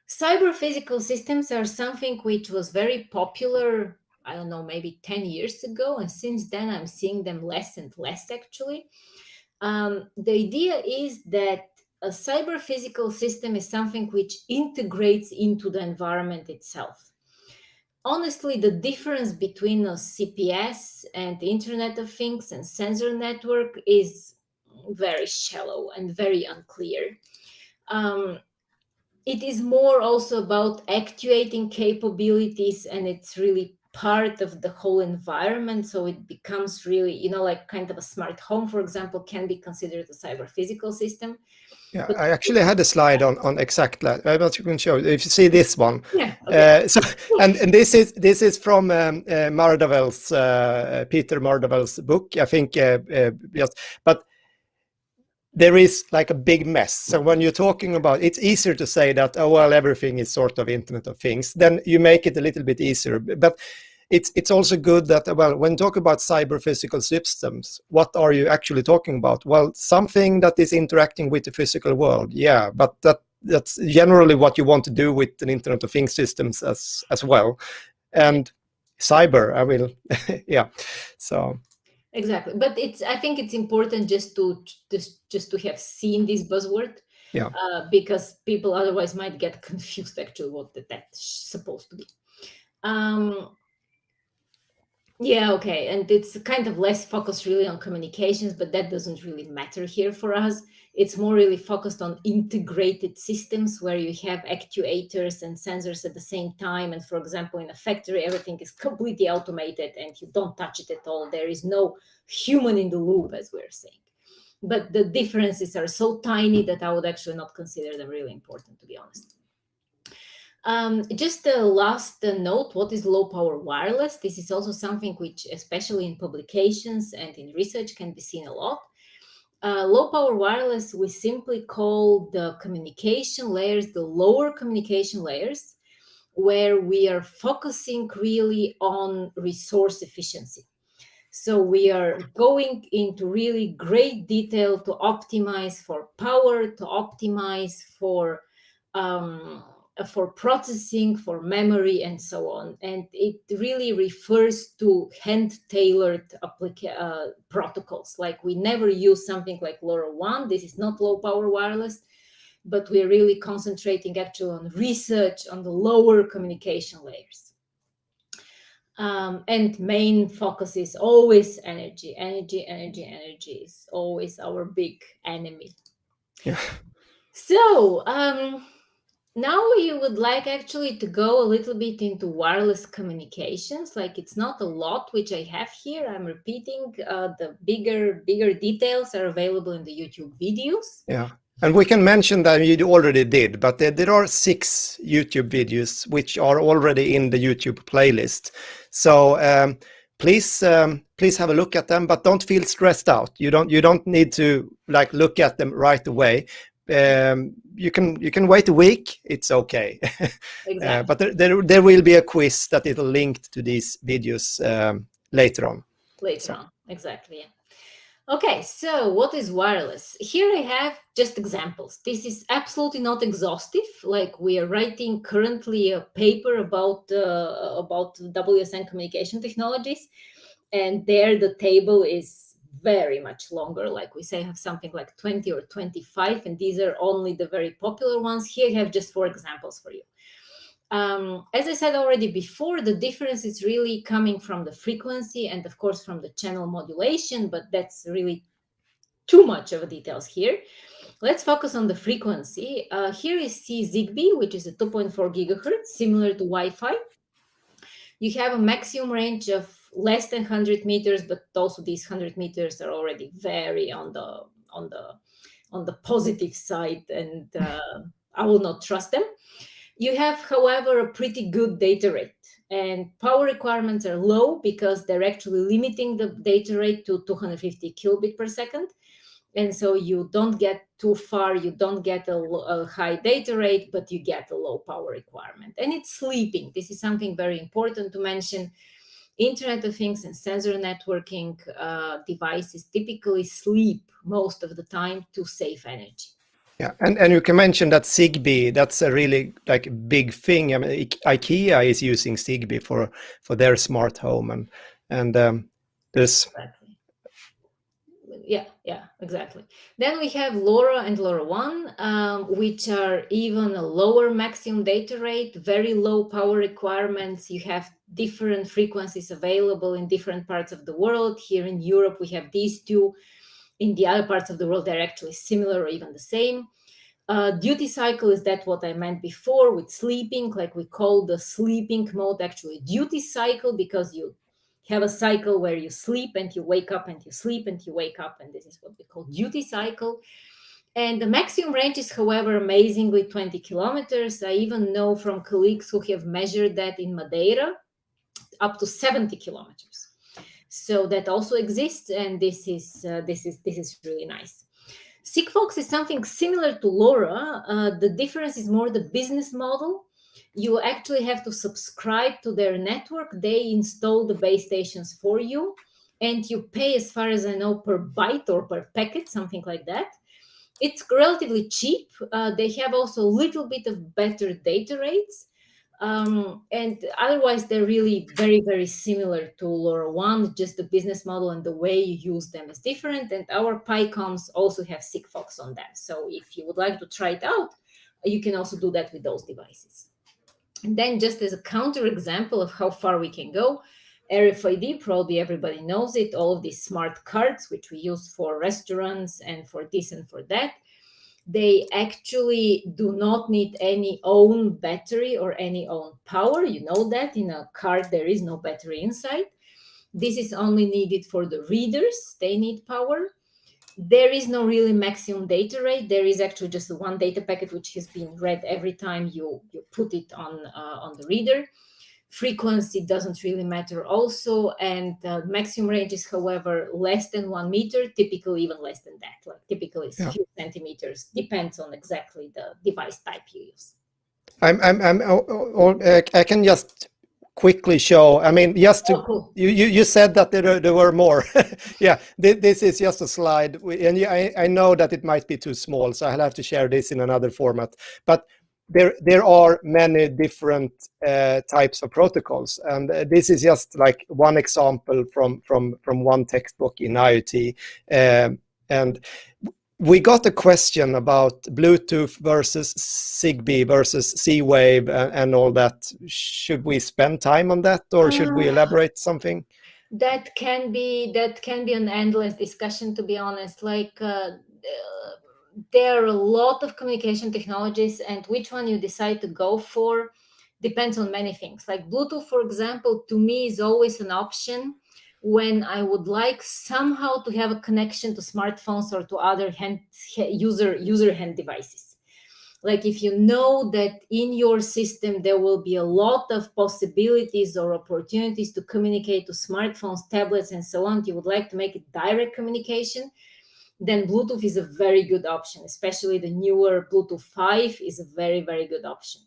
Cyberphysical systems are something which was very popular, I don't know, maybe 10 years ago. And since then, I'm seeing them less and less, actually. The idea is that a cyberphysical system is something which integrates into the environment itself. Honestly, the difference between a CPS and the Internet of Things and sensor network is very shallow and very unclear. It is more also about actuating capabilities, and it's really part of the whole environment. So it becomes really, like kind of a smart home, for example, can be considered a cyber-physical system. Yeah, but I actually had a slide on exact that. But you can show if you see this one. Yeah. Okay. And this is from Mardavel's Peter Mardavel's book, I think. Yes, but there is like a big mess. So when you're talking about, it's easier to say that, oh, well, everything is sort of Internet of Things. Then you make it a little bit easier. But it's also good that, well, when you talk about cyber physical systems, what are you actually talking about? Well, something that is interacting with the physical world. Yeah, but that's generally what you want to do with an Internet of Things systems as well. And cyber, I will, yeah, so. Exactly, but I think it's important just to have seen this buzzword, yeah, because people otherwise might get confused actually what that's supposed to be. Yeah, okay, and it's kind of less focused really on communications, but that doesn't really matter here for us. It's more really focused on integrated systems where you have actuators and sensors at the same time. And for example, in a factory, everything is completely automated and you don't touch it at all. There is no human in the loop, as we're saying. But the differences are so tiny that I would actually not consider them really important, to be honest. Just a last note, what is low power wireless? This is also something which, especially in publications and in research, can be seen a lot. Low power wireless, we simply call the communication layers, the lower communication layers, where we are focusing really on resource efficiency. So we are going into really great detail to optimize for power, to optimize for processing, for memory, and so on. And it really refers to hand-tailored protocols. Like we never use something like LoRaWAN. This is not low-power wireless, but we're really concentrating actually on research on the lower communication layers. And main focus is always energy. Energy is always our big enemy. Yeah. So, now you would like actually to go a little bit into wireless communications. Like it's not a lot which I have here. I'm repeating, the bigger details are available in the YouTube videos. Yeah, and we can mention that you already did, but there are 6 YouTube videos which are already in the YouTube playlist. So please have a look at them, but don't feel stressed out. You don't need to like look at them right away. you can wait a week. It's okay. Exactly. But there will be a quiz that is linked to these videos later on. Later on, exactly. Yeah. Okay, so what is wireless? Here I have just examples. This is absolutely not exhaustive. Like we are writing currently a paper about WSN communication technologies, and there the table is very much longer. Like we say, have something like 20 or 25, and these are only the very popular ones. Here I have just 4 examples for you. As I said already before, the difference is really coming from the frequency and of course from the channel modulation, but that's really too much of details here. Let's focus on the frequency. Here is Zigbee, which is a 2.4 gigahertz, similar to Wi-Fi. You have a maximum range of less than 100 meters, but also these 100 meters are already very on the positive side, and I will not trust them. You have, however, a pretty good data rate, and power requirements are low because they're actually limiting the data rate to 250 kilobit per second. And so you don't get too far, you don't get a high data rate, but you get a low power requirement. And it's sleeping. This is something very important to mention. Internet of Things and sensor networking devices typically sleep most of the time to save energy. Yeah, and you can mention that Zigbee, that's a really like big thing. I mean, IKEA is using Zigbee for their smart home, and there's exactly. Yeah, exactly. Then we have LoRa and LoRaWAN, which are even a lower maximum data rate, very low power requirements. You have different frequencies available in different parts of the world. Here in Europe, we have these two. In the other parts of the world, they're actually similar or even the same. Duty cycle is that what I meant before with sleeping, like we call the sleeping mode actually duty cycle, because you have a cycle where you sleep and you wake up and you sleep and you wake up, and this is what we call duty cycle. And the maximum range is, however, amazingly 20 kilometers. I even know from colleagues who have measured that in Madeira, up to 70 kilometers. So that also exists, and this is really nice. Sigfox is something similar to LoRa. The difference is more the business model. You actually have to subscribe to their network. They install the base stations for you, and you pay, as far as I know, per byte or per packet, something like that. It's relatively cheap. They have also a little bit of better data rates. And otherwise, they're really very, very similar to LoRaWAN. Just the business model and the way you use them is different. And our PyComs also have Sigfox on them. So if you would like to try it out, you can also do that with those devices. And then just as a counter example of how far we can go, RFID, probably everybody knows it, all of these smart cards, which we use for restaurants and for this and for that, they actually do not need any own battery or any own power. You know that in a card there is no battery inside. This is only needed for the readers. They need power. There is no really maximum data rate. There is actually just one data packet which has been read every time you put it on the reader. Frequency doesn't really matter also, and maximum range is, however, less than 1 meter, typically even less than that, like typically it's a few centimeters, depends on exactly the device type you use. I can just quickly show, I mean, just to, cool. you said that there were more. Yeah, this is just a slide, and I know that it might be too small, so I'll have to share this in another format, but there are many different types of protocols, and this is just like one example from one textbook in IoT. And we got a question about Bluetooth versus Zigbee versus Z-Wave and all that. Should we spend time on that, or should we elaborate something? That can be an endless discussion, to be honest. Like there are a lot of communication technologies, and which one you decide to go for depends on many things. Like Bluetooth, for example, to me is always an option when I would like somehow to have a connection to smartphones or to other user hand devices. Like if you know that in your system there will be a lot of possibilities or opportunities to communicate to smartphones, tablets, and so on, you would like to make it direct communication. then Bluetooth is a very good option. Especially the newer Bluetooth 5 is a very, very good option.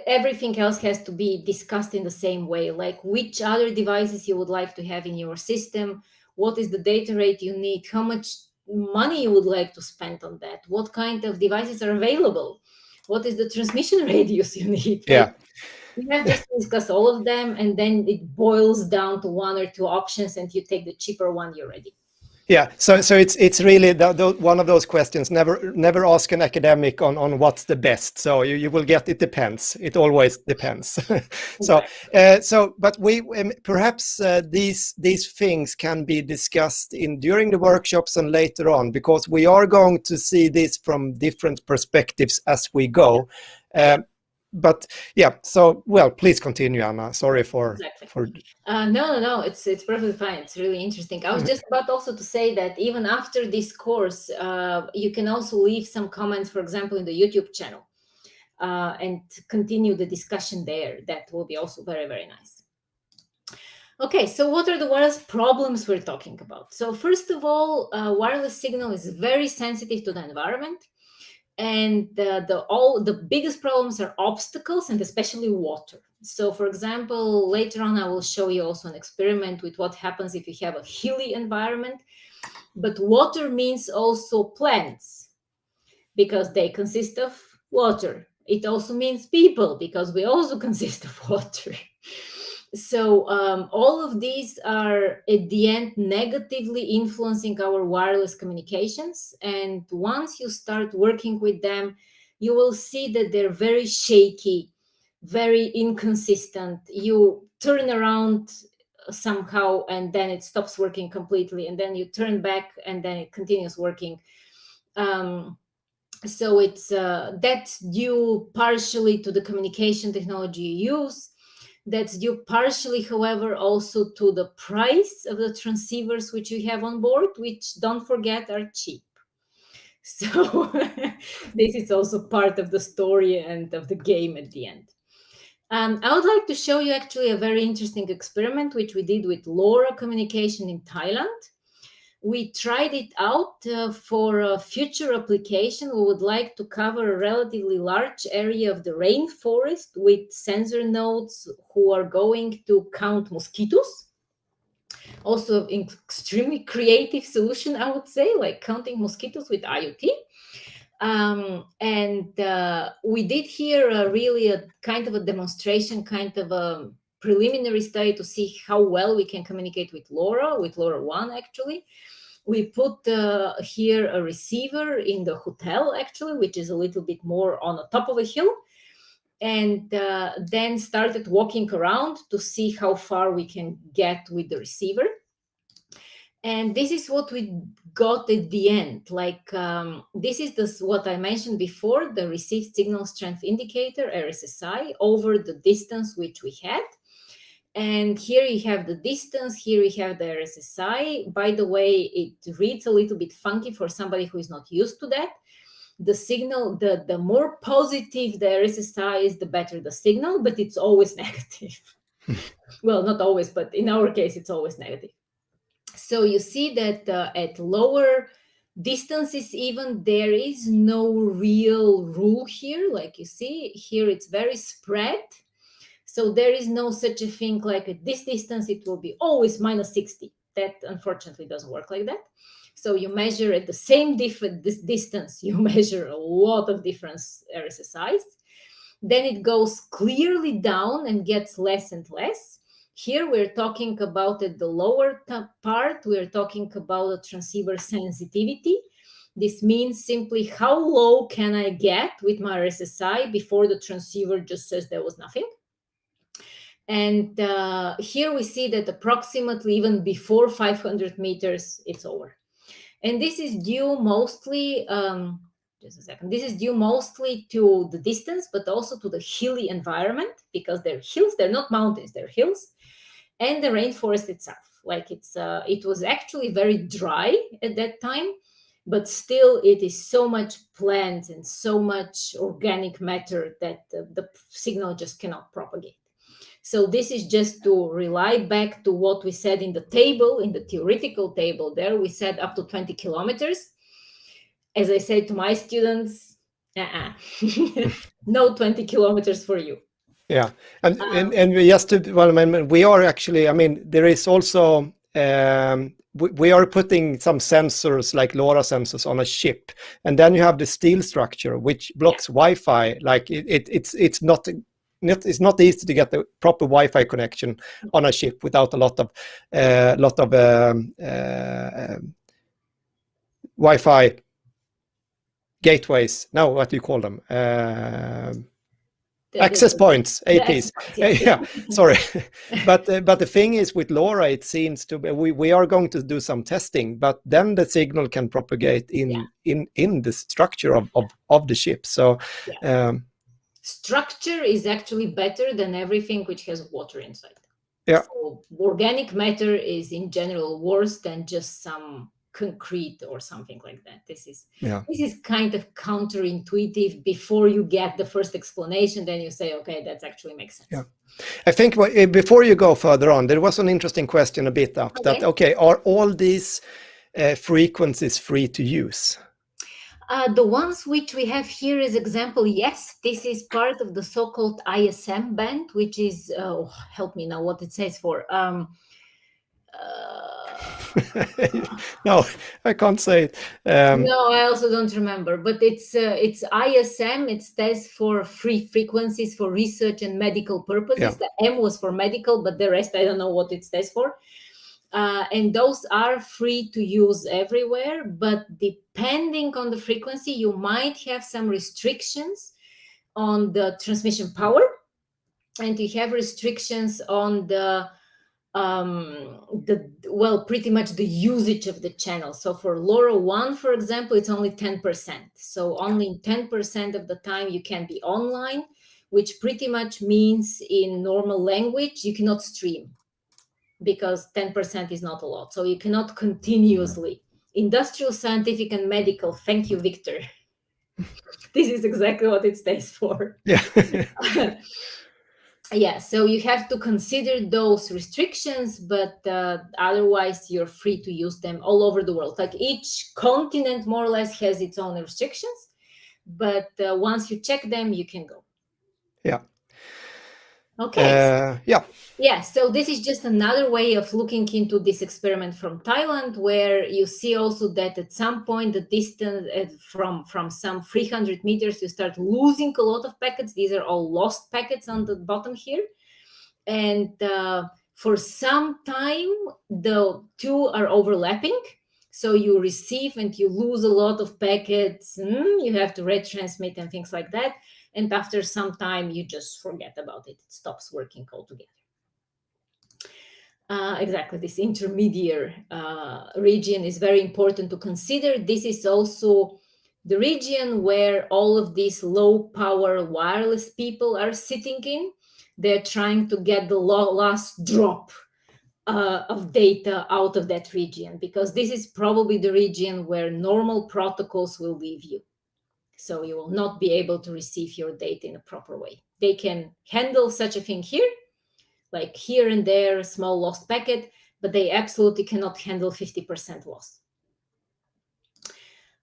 Everything else has to be discussed in the same way, like which other devices you would like to have in your system, what is the data rate you need, how much money you would like to spend on that, what kind of devices are available, what is the transmission radius you need. Yeah. We have just to discuss all of them, and then it boils down to one or two options, and you take the cheaper one, you're ready. Yeah, so it's really one of those questions. Never ask an academic on what's the best. So you will get it depends. It always depends. But we perhaps these things can be discussed during the workshops and later on, because we are going to see this from different perspectives as we go. But yeah, so well, please continue, Anna. Sorry for No, it's perfectly fine. It's really interesting. I was just about also to say that even after this course, you can also leave some comments, for example, in the YouTube channel, and continue the discussion there. That will be also very, very nice. Okay, so what are the wireless problems we're talking about? So first of all, wireless signal is very sensitive to the environment. And the biggest problems are obstacles, and especially water. So for example, later on, I will show you also an experiment with what happens if you have a hilly environment. But water means also plants, because they consist of water. It also means people, because we also consist of water. So all of these are at the end negatively influencing our wireless communications. And once you start working with them, you will see that they're very shaky, very inconsistent. You turn around somehow and then it stops working completely. And then you turn back and then it continues working. So that's due partially to the communication technology you use. That's due partially, however, also to the price of the transceivers which you have on board, which, don't forget, are cheap. So this is also part of the story and of the game at the end. I would like to show you actually a very interesting experiment which we did with LoRa communication in Thailand. We tried it out for a future application. We would like to cover a relatively large area of the rainforest with sensor nodes who are going to count mosquitoes. Also, an extremely creative solution, I would say, like counting mosquitoes with IoT. We did here really a kind of a demonstration, kind of a preliminary study to see how well we can communicate with LoRa 1 actually. We put here a receiver in the hotel, actually, which is a little bit more on the top of a hill, and then started walking around to see how far we can get with the receiver. And this is what we got at the end. Like this is what I mentioned before, the received signal strength indicator, RSSI, over the distance which we had. And here you have the distance, here you have the RSSI. By the way, it reads a little bit funky for somebody who is not used to that. The signal, the more positive the RSSI is, the better the signal, but it's always negative. Well, not always, but in our case, it's always negative. So you see that at lower distances even, there is no real rule here. Like you see, here it's very spread. So there is no such a thing like at this distance, it will be always minus 60. That unfortunately doesn't work like that. So you measure at the same distance, you measure a lot of different RSSIs. Then it goes clearly down and gets less and less. Here we're talking about at the lower part, we're talking about the transceiver sensitivity. This means simply how low can I get with my RSSI before the transceiver just says there was nothing. And here we see that approximately even before 500 meters, it's over. And this is due mostly, just a second, this is due mostly to the distance, but also to the hilly environment, because they're hills, they're not mountains, they're hills, and the rainforest itself. Like it was actually very dry at that time, but still it is so much plants and so much organic matter that the signal just cannot propagate. So this is just to rely back to what we said in the table, in the theoretical table there, we said up to 20 kilometers. As I say to my students, no 20 kilometers for you. Yeah, and just to, well, I mean, we are actually, I mean, there is also, we are putting some sensors like LoRa sensors on a ship, and then you have the steel structure which blocks Wi-Fi. Like it's not easy to get the proper Wi-Fi connection on a ship without a lot of Wi-Fi gateways. No, what do you call them? Access points, APs. Yeah, sorry. But the thing is, with LoRa, it seems to be, we are going to do some testing, but then the signal can propagate in the structure of the ship. So structure is actually better than everything which has water inside. Yeah. So organic matter is in general worse than just some concrete or something like that. This is kind of counterintuitive. Before you get the first explanation, then you say, okay, that actually makes sense. Yeah. I think before you go further on, there was an interesting question a bit up that, okay, are all these frequencies free to use? The ones which we have here as example, yes, this is part of the so-called ISM band, which is, help me now what it says for. No, I can't say it. No, I also don't remember, but it's ISM. It stands for free frequencies for research and medical purposes. The M was for medical, but the rest I don't know what it stands for. And those are free to use everywhere, but depending on the frequency, you might have some restrictions on the transmission power, and you have restrictions on pretty much the usage of the channel. So for LoRaWAN, for example, it's only 10%. So only 10% of the time you can be online, which pretty much means in normal language, you cannot stream, because 10% is not a lot. So you cannot continuously. Industrial, scientific, and medical. Thank you, Victor. This is exactly what it stands for. Yeah. Yeah, so you have to consider those restrictions, but otherwise you're free to use them all over the world. Like each continent more or less has its own restrictions, but once you check them, you can go. Yeah. Okay. Yeah. Yeah, so this is just another way of looking into this experiment from Thailand, where you see also that at some point the distance from some 300 meters, you start losing a lot of packets. These are all lost packets on the bottom here. And for some time, the two are overlapping. So you receive and you lose a lot of packets. You have to retransmit and things like that. And after some time, you just forget about it. It stops working altogether. Exactly, this intermediate region is very important to consider. This is also the region where all of these low power wireless people are sitting in. They're trying to get the last drop of data out of that region, because this is probably the region where normal protocols will leave you. So you will not be able to receive your data in a proper way. They can handle such a thing here, like here and there, a small lost packet, but they absolutely cannot handle 50% loss.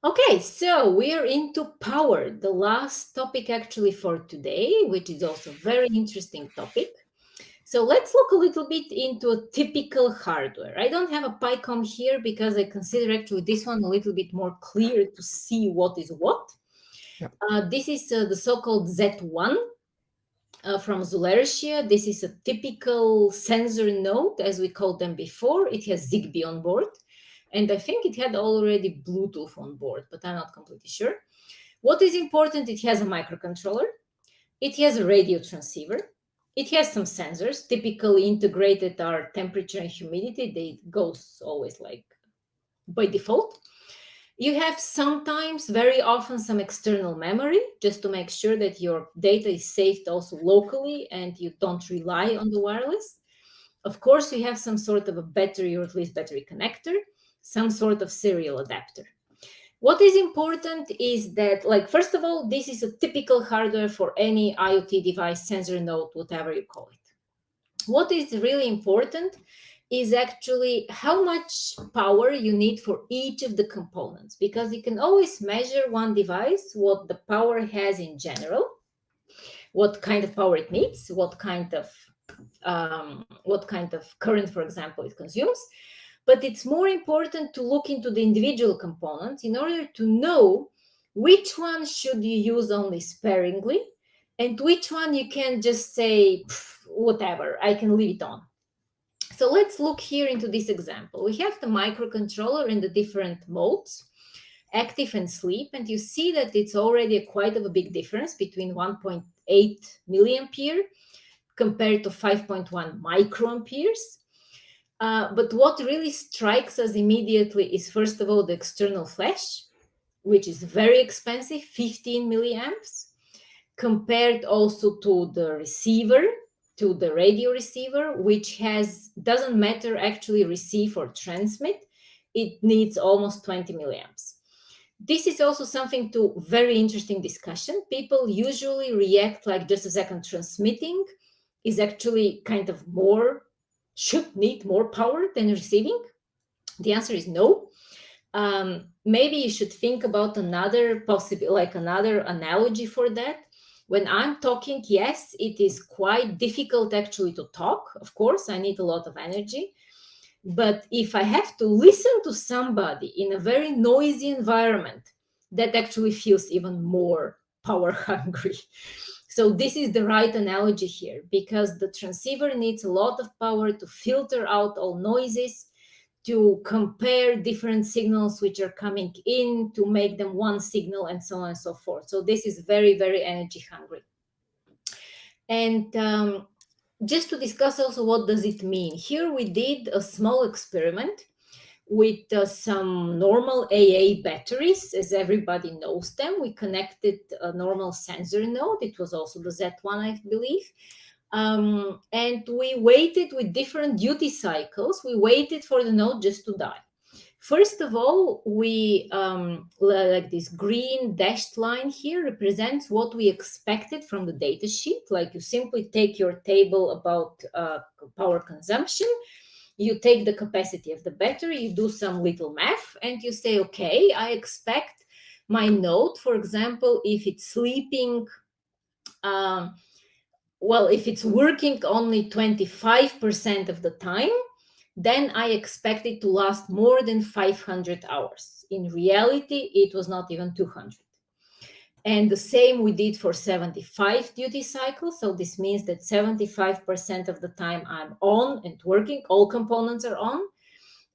Okay, so we are into power, the last topic actually for today, which is also a very interesting topic. So let's look a little bit into a typical hardware. I don't have a PyCom here because I consider actually this one a little bit more clear to see what is what. Yeah. This is the so-called Z1. From Zulertia. This is a typical sensor node, as we called them before. It has Zigbee on board, and I think it had already Bluetooth on board, but I'm not completely sure. What is important, it has a microcontroller, it has a radio transceiver, it has some sensors. Typically integrated are temperature and humidity. They go always like by default. You have sometimes, very often, some external memory, just to make sure that your data is saved also locally and you don't rely on the wireless. Of course, you have some sort of a battery, or at least battery connector, some sort of serial adapter. What is important is that, like, first of all, this is a typical hardware for any IoT device, sensor node, whatever you call it. what is really important is actually how much power you need for each of the components, because you can always measure one device, what the power has in general, what kind of power it needs, what kind of current, for example, it consumes. But it's more important to look into the individual components in order to know which one should you use only sparingly and which one you can just say, whatever, I can leave it on. So let's look here into this example. We have the microcontroller in the different modes, active and sleep, and you see that it's already quite of a big difference between 1.8 milliampere compared to 5.1 microamperes. But what really strikes us immediately is, first of all, the external flash, which is very expensive, 15 milliamps, compared also to the receiver, to the radio receiver, which doesn't matter actually receive or transmit, it needs almost 20 milliamps. This is also something to very interesting discussion. People usually react like, just a second, transmitting is actually kind of should need more power than receiving. The answer is no. Maybe you should think about another analogy for that. When I'm talking, yes, it is quite difficult actually to talk. Of course, I need a lot of energy. But if I have to listen to somebody in a very noisy environment, that actually feels even more power hungry. So this is the right analogy here, because the transceiver needs a lot of power to filter out all noises, to compare different signals which are coming in, to make them one signal, and so on and so forth. So this is very, very energy hungry. And just to discuss also what does it mean. Here we did a small experiment with some normal AA batteries, as everybody knows them. We connected a normal sensor node. It was also the Z1, I believe. And we waited with different duty cycles. We waited for the node just to die. First of all, we like this green dashed line here represents what we expected from the data sheet. Like, you simply take your table about power consumption, you take the capacity of the battery, you do some little math, and you say, okay, I expect my node, for example, if it's sleeping, if it's working only 25% of the time, then I expect it to last more than 500 hours. In reality, it was not even 200. And the same we did for 75 duty cycles. So this means that 75% of the time I'm on and working, all components are on.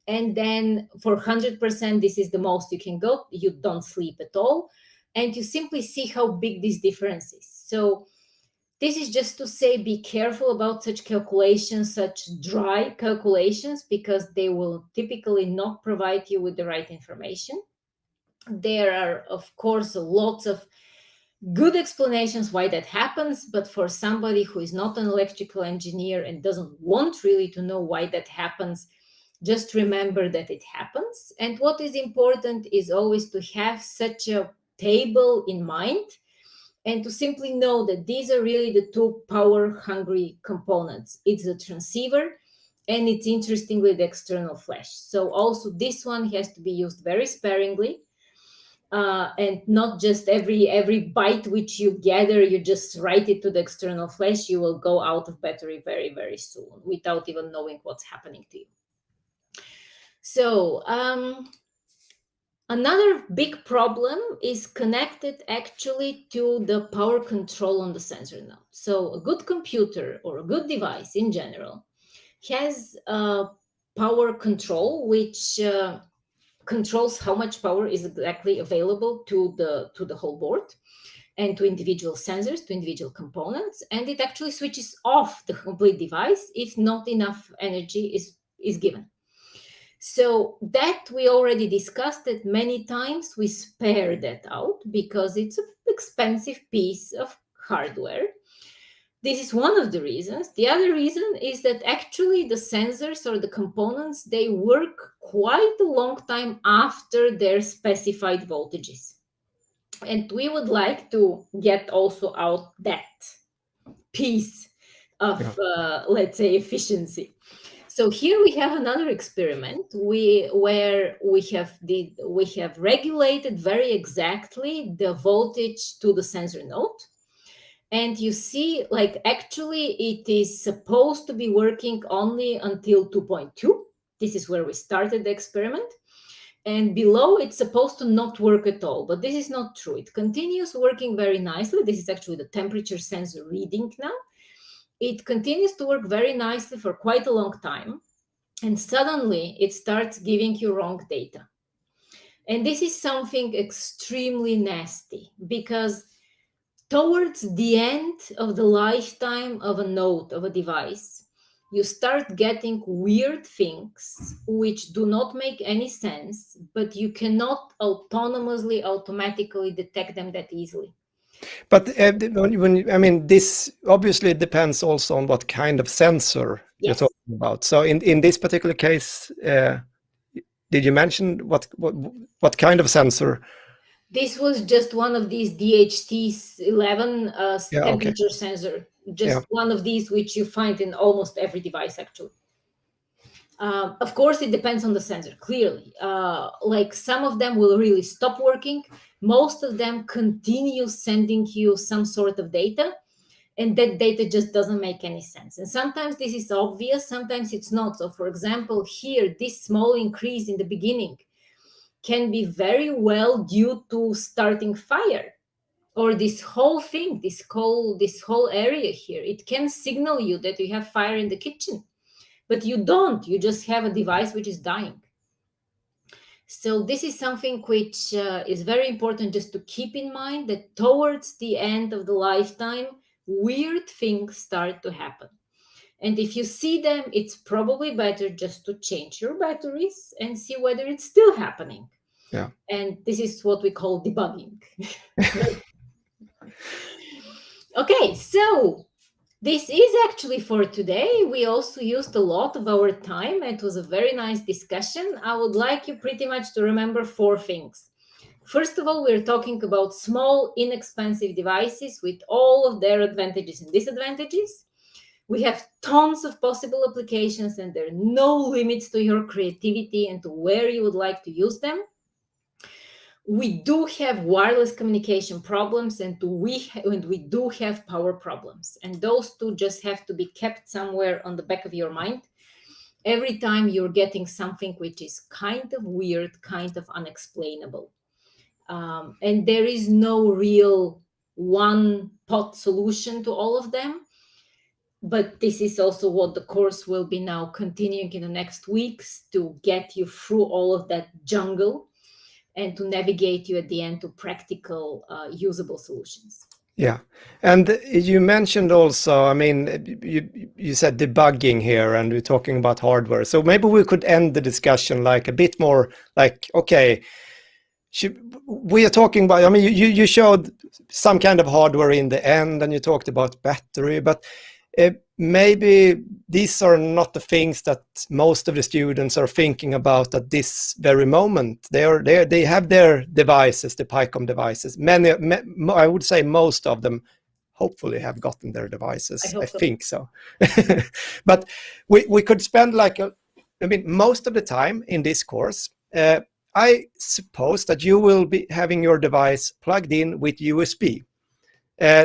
And then for 100%, this is the most you can go. You don't sleep at all. And you simply see how big this difference is. So this is just to say, be careful about such calculations, such dry calculations, because they will typically not provide you with the right information. There are, of course, lots of good explanations why that happens, but for somebody who is not an electrical engineer and doesn't want really to know why that happens, just remember that it happens. And what is important is always to have such a table in mind, and to simply know that these are really the two power-hungry components. It's the transceiver, and it's interestingly the external flash. So also this one has to be used very sparingly, and not just every byte which you gather, you just write it to the external flash. You will go out of battery very, very soon without even knowing what's happening to you. So another big problem is connected actually to the power control on the sensor node. So a good computer or a good device in general has power control, which controls how much power is exactly available to the whole board and to individual sensors, to individual components. And it actually switches off the complete device if not enough energy is given. So that we already discussed it many times. We spare that out because it's an expensive piece of hardware. This is one of the reasons. The other reason is that actually the sensors or the components, they work quite a long time after their specified voltages. And we would like to get also out that piece of let's say, efficiency. So here we have another experiment where we have regulated very exactly the voltage to the sensor node. And you see, like, actually it is supposed to be working only until 2.2. This is where we started the experiment. And below, it's supposed to not work at all, but this is not true. It continues working very nicely. This is actually the temperature sensor reading now. It continues to work very nicely for quite a long time. And suddenly it starts giving you wrong data. And this is something extremely nasty, because towards the end of the lifetime of a node, of a device, you start getting weird things which do not make any sense, but you cannot automatically detect them that easily. But this obviously depends also on what kind of sensor you're talking about. So in this particular case, did you mention what kind of sensor? This was just one of these DHT11 temperature sensor, just one of these which you find in almost every device, actually. Of course, it depends on the sensor, clearly. Like, some of them will really stop working. Most of them continue sending you some sort of data, and that data just doesn't make any sense. And sometimes this is obvious, sometimes it's not. So, for example, here, this small increase in the beginning can be very well due to starting fire, or this whole thing, this whole area here. It can signal you that you have fire in the kitchen, but you don't. You just have a device which is dying. So this is something which is very important just to keep in mind, that towards the end of the lifetime, weird things start to happen. And if you see them, it's probably better just to change your batteries and see whether it's still happening. Yeah. And this is what we call debugging. Okay, so this is actually for today. We also used a lot of our time. It was a very nice discussion. I would like you pretty much to remember 4 things. First of all, we're talking about small, inexpensive devices with all of their advantages and disadvantages. We have tons of possible applications, and there are no limits to your creativity and to where you would like to use them. We do have wireless communication problems, and we do have power problems. And those two just have to be kept somewhere on the back of your mind every time you're getting something which is kind of weird, kind of unexplainable. And there is no real one-pot solution to all of them. But this is also what the course will be now continuing in the next weeks, to get you through all of that jungle and to navigate you at the end to practical, usable solutions. Yeah. And you mentioned also, you said debugging here, and we're talking about hardware. So maybe we could end the discussion like a bit more like, okay, we are talking about, you showed some kind of hardware in the end, and you talked about battery, but maybe these are not the things that most of the students are thinking about at this very moment. They have their devices, the PyCom devices. I would say most of them hopefully have gotten their devices. I think so. But we could spend most of the time in this course. I suppose that you will be having your device plugged in with USB.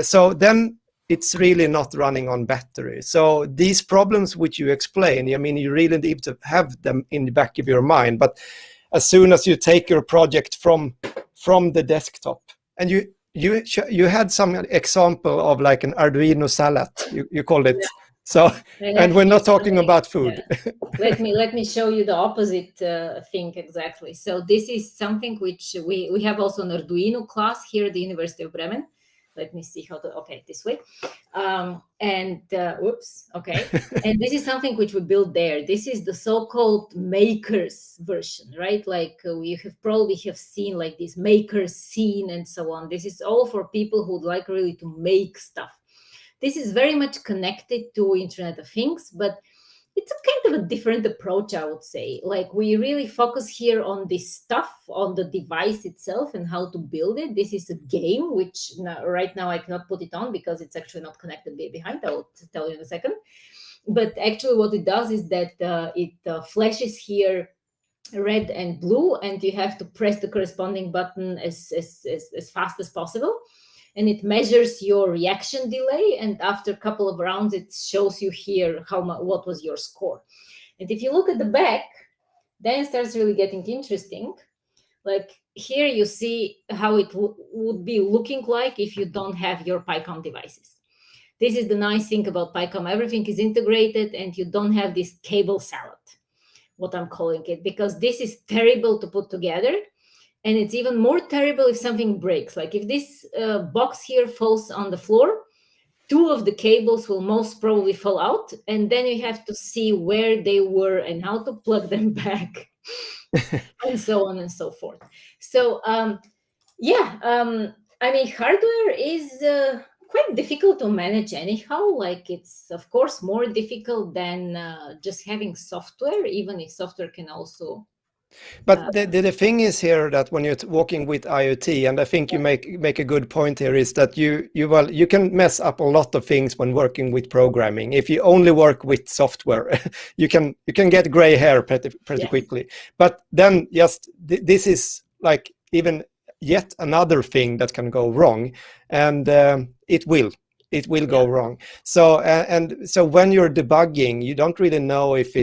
So then it's really not running on battery. So these problems which you explain, you really need to have them in the back of your mind. But as soon as you take your project from the desktop, and you had some example of like an Arduino salad, you called it. Yeah. So, and we're not talking about food. Yeah. Let me show you the opposite thing exactly. So this is something which we have also an Arduino class here at the University of Bremen. Let me see how to, okay, this way. Whoops, okay. And this is something which we built there. This is the so-called makers version, right? Like you probably have seen like this maker scene and so on. This is all for people who would like really to make stuff. This is very much connected to Internet of Things, but it's a kind of a different approach, I would say. Like, we really focus here on this stuff, on the device itself and how to build it. This is a game, which right now I cannot put it on because it's actually not connected behind. I will tell you in a second. But actually what it does is that it flashes here red and blue, and you have to press the corresponding button as fast as possible. And it measures your reaction delay, and after a couple of rounds it shows you here what was your score. And if you look at the back, then it starts really getting interesting. Like, here you see how it would be looking like if you don't have your PyCom devices. This is the nice thing about PyCom. Everything is integrated and you don't have this cable salad, what I'm calling it, because this is terrible to put together. And it's even more terrible if something breaks. Like, if this box here falls on the floor, 2 of the cables will most probably fall out. And then you have to see where they were and how to plug them back and so on and so forth. So, I mean, hardware is quite difficult to manage anyhow. Like, it's, of course, more difficult than just having software, even if software can also... But the thing is here that when you're working with IoT, and I think you make a good point here, is that you can mess up a lot of things when working with programming. If you only work with software, you can get gray hair pretty quickly. But then this is like even yet another thing that can go wrong, and it will go wrong. So so when you're debugging, you don't really know if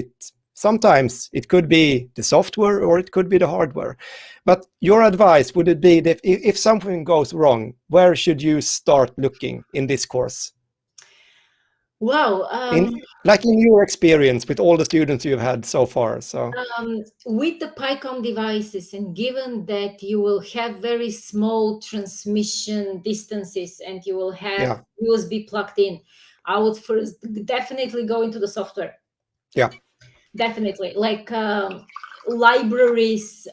sometimes it could be the software or it could be the hardware. But your advice, would it be that if something goes wrong, where should you start looking in this course? Wow. In your experience with all the students you've had so far. So with the PyCom devices, and given that you will have very small transmission distances and you will have USB plugged in, I would first definitely go into the software. Yeah. Definitely, like libraries,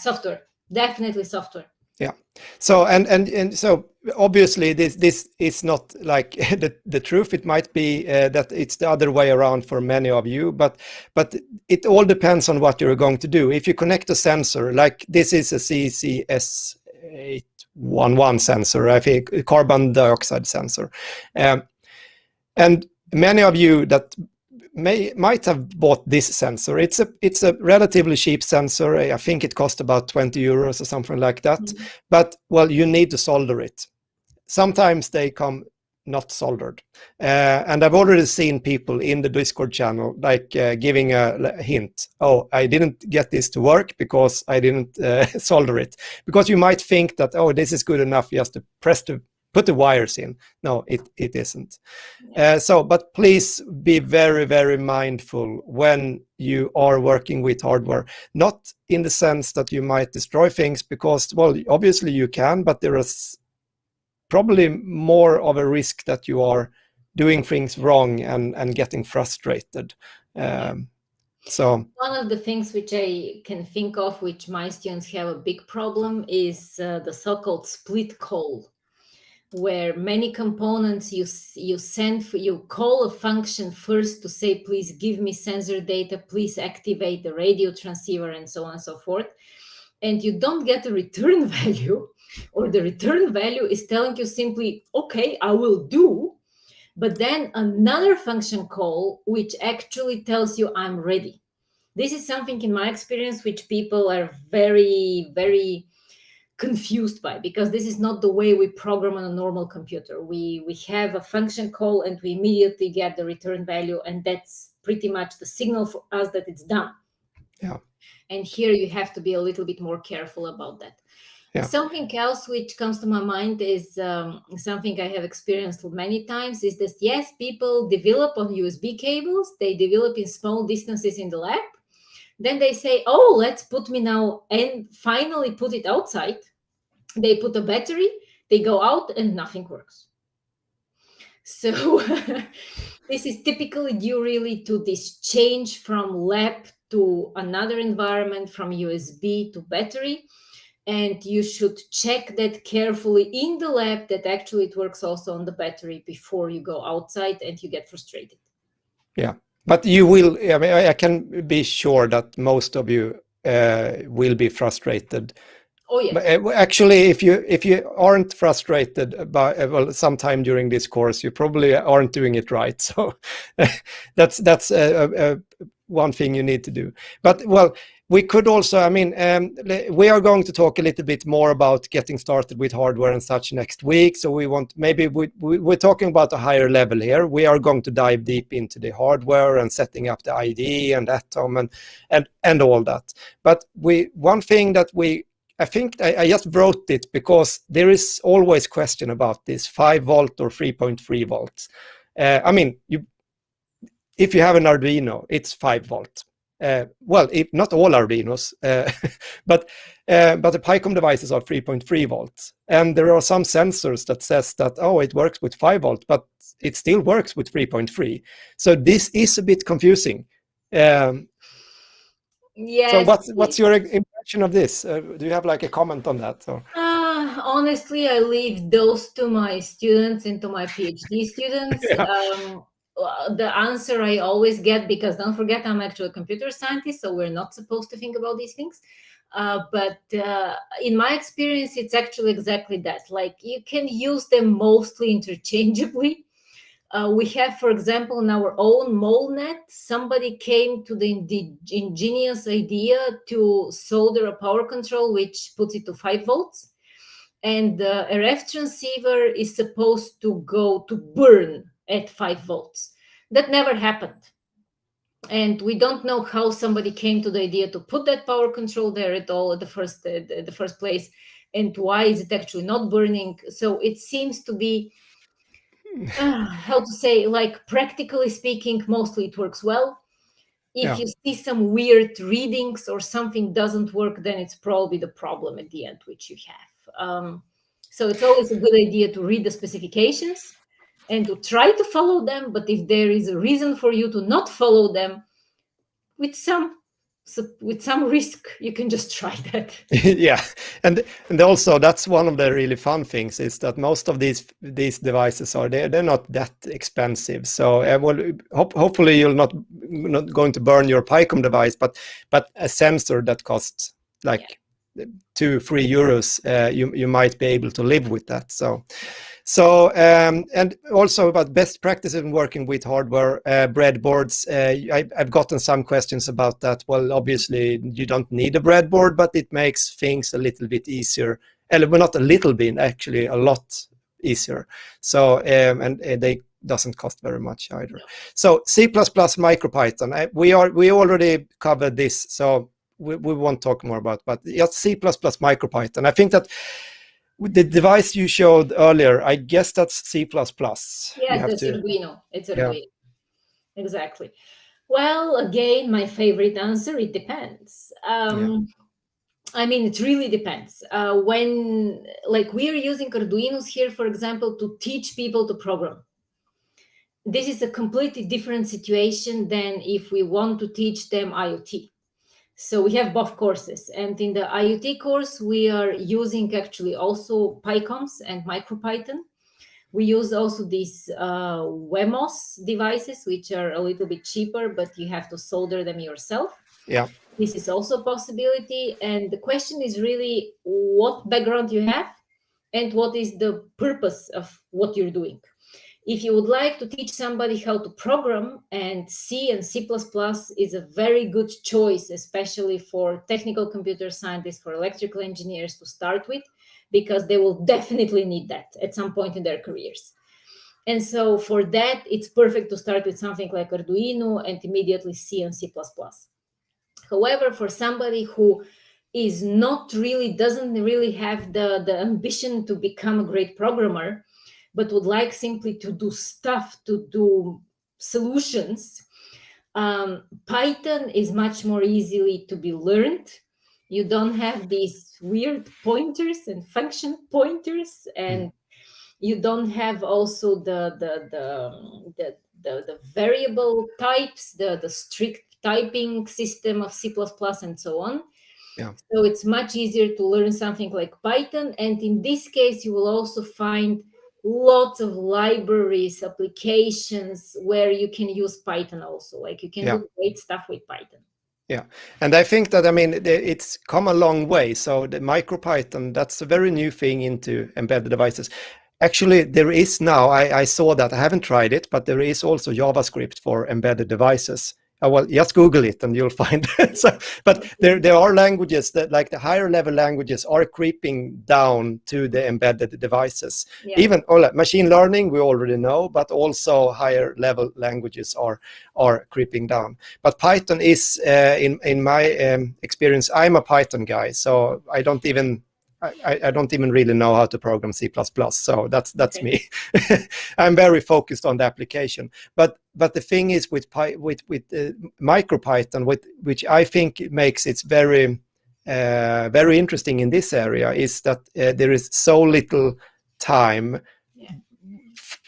software. Definitely software. Yeah. So and so obviously this is not like the truth. It might be that it's the other way around for many of you, but it all depends on what you're going to do. If you connect a sensor, like this is a CCS 811 sensor, I think, a carbon dioxide sensor, and many of you that might have bought this sensor. It's a relatively cheap sensor. I think it cost about 20 euros or something like that. Mm-hmm. But well, you need to solder it. Sometimes they come not soldered, and I've already seen people in the Discord channel like giving a hint. Oh, I didn't get this to work because I didn't solder it. Because you might think that, oh, this is good enough just to put the wires in. No, it isn't. But please be very, very mindful when you are working with hardware. Not in the sense that you might destroy things, because, well, obviously you can, but there is probably more of a risk that you are doing things wrong and getting frustrated. So one of the things which I can think of, which my students have a big problem, is the so-called split call, where many components you call a function first to say, please give me sensor data, please activate the radio transceiver, and so on and so forth. And you don't get a return value, or the return value is telling you simply, okay, I will do, but then another function call, which actually tells you I'm ready. This is something in my experience, which people are very, very confused by, because this is not the way we program on a normal computer. We have a function call and we immediately get the return value, and that's pretty much the signal for us that it's done. Yeah. And here you have to be a little bit more careful about that. Yeah. Something else which comes to my mind is something I have experienced many times, is that yes, people develop on USB cables, they develop in small distances in the lab. Then they say, oh, let's put me now and finally put it outside. They put a battery, they go out, and nothing works. So this is typically due really to this change from lab to another environment, from USB to battery. And you should check that carefully in the lab that actually it works also on the battery before you go outside and you get frustrated. Yeah, but you will, I mean, I can be sure that most of you will be frustrated. Oh yes. But actually, if you aren't frustrated by sometime during this course, you probably aren't doing it right. So that's one thing you need to do. But well, we could also, I mean, we are going to talk a little bit more about getting started with hardware and such next week. So we're talking about a higher level here. We are going to dive deep into the hardware and setting up the IDE and Atom and all that. But one thing that I think I just wrote it because there is always question about this 5 volt or 3.3 volts. I mean, if you have an Arduino, it's 5 volt. Well, not all Arduinos, but the PyCom devices are 3.3 volts. And there are some sensors that says that, oh, it works with 5 volt, but it still works with 3.3. So this is a bit confusing. Yes. So what's your impression of this? Do you have like a comment on that? So? Honestly, I leave those to my students and to my PhD students. Yeah. The answer I always get, because don't forget, I'm actually a computer scientist, so we're not supposed to think about these things. But in my experience, it's actually exactly that. Like, you can use them mostly interchangeably. We have, for example, in our own MolNet, somebody came to the ingenious idea to solder a power control which puts it to 5 volts. And the RF transceiver is supposed to go to burn at 5 volts. That never happened. And we don't know how somebody came to the idea to put that power control there at all at the first place, and why is it actually not burning. So it seems to be how to say, like, practically speaking, mostly it works well. If you see some weird readings or something doesn't work, then it's probably the problem at the end which you have. So it's always a good idea to read the specifications and to try to follow them. But if there is a reason for you to not follow them, with some risk, you can just try that. Yeah, and also that's one of the really fun things is that most of these devices they're not that expensive. So hopefully you're not going to burn your PyCom device, but a sensor that costs like 2-3 euros, you might be able to live with that. So and also about best practices in working with hardware, breadboards. I've gotten some questions about that. Well, obviously you don't need a breadboard, but it makes things a little bit easier. Well, not a little bit, actually a lot easier. So and they doesn't cost very much either. No. So C++ MicroPython. We already covered this, so we won't talk more about. But just C++ MicroPython. I think that the device you showed earlier, I guess that's C++. Yeah, that's Arduino. It's Arduino. Yeah. Exactly. Well, again, my favorite answer, it depends. I mean, it really depends. When, like, we are using Arduinos here, for example, to teach people to program. This is a completely different situation than if we want to teach them IoT. So we have both courses, and in the IoT course, we are using actually also PyComs and MicroPython. We use also these Wemos devices, which are a little bit cheaper, but you have to solder them yourself. Yeah. This is also a possibility. And the question is really what background you have and what is the purpose of what you're doing. If you would like to teach somebody how to program, and C and C++ is a very good choice, especially for technical computer scientists, for electrical engineers to start with, because they will definitely need that at some point in their careers. And so for that, it's perfect to start with something like Arduino and immediately C and C++. However, for somebody who doesn't really have the ambition to become a great programmer, but would like simply to do stuff, to do solutions, Python is much more easily to be learned. You don't have these weird pointers and function pointers, and you don't have also the variable types, the strict typing system of C++ and so on. So it's much easier to learn something like Python. And in this case, you will also find lots of libraries, applications where you can use Python also. Like you can do great stuff with Python. Yeah, and I think that, I mean, it's come a long way. So the MicroPython, that's a very new thing into embedded devices. Actually, there is now, I saw that, I haven't tried it, but there is also JavaScript for embedded devices. Well, just Google it and you'll find it. So, but there are languages that, like the higher level languages, are creeping down to the embedded devices. Even machine learning, we already know, but also higher level languages are creeping down. But Python is, in my experience, I'm a Python guy, so I don't even really know how to program C++. So that's me. I'm very focused on the application. But the thing is with MicroPython, which I think makes it very very interesting in this area, is that there is so little time.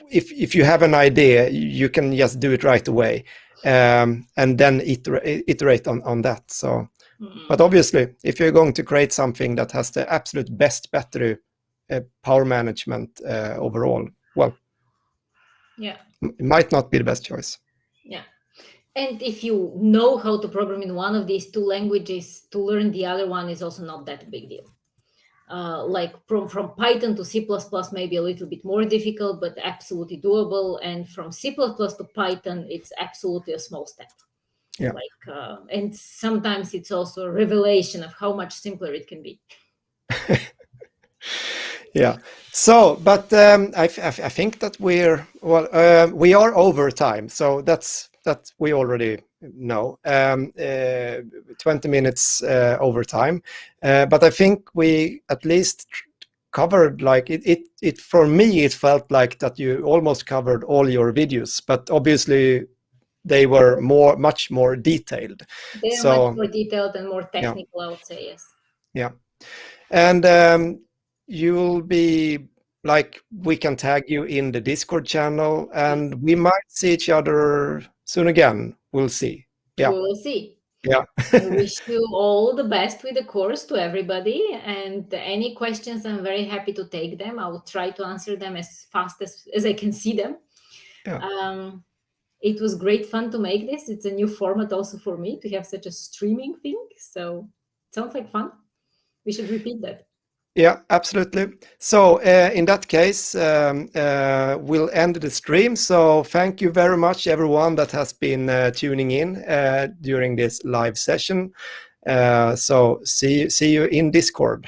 If you have an idea, you can just do it right away, and then iterate on that. So. But obviously, if you're going to create something that has the absolute best battery power management overall, well, it might not be the best choice. Yeah. And if you know how to program in one of these two languages, to learn the other one is also not that big deal. Like from Python to C++ may be a little bit more difficult, but absolutely doable. And from C++ to Python, it's absolutely a small step. Yeah. And sometimes it's also a revelation of how much simpler it can be. Yeah. So, but I think that we are over time. So that we already know. 20 minutes over time. But I think we at least covered, like it for me, it felt like that you almost covered all your videos, but obviously they were much more detailed. They are much more detailed and more technical, I would say, yes. Yeah. And you'll be, like, we can tag you in the Discord channel, and we might see each other soon again. We'll see. Yeah. We will see. Yeah. I wish you all the best with the course, to everybody. And any questions, I'm very happy to take them. I will try to answer them as fast as I can see them. Yeah. It was great fun to make this. It's a new format also for me to have such a streaming thing. So it sounds like fun. We should repeat that. Yeah, absolutely. So in that case, we'll end the stream. So thank you very much, everyone that has been tuning in during this live session. So see you in Discord.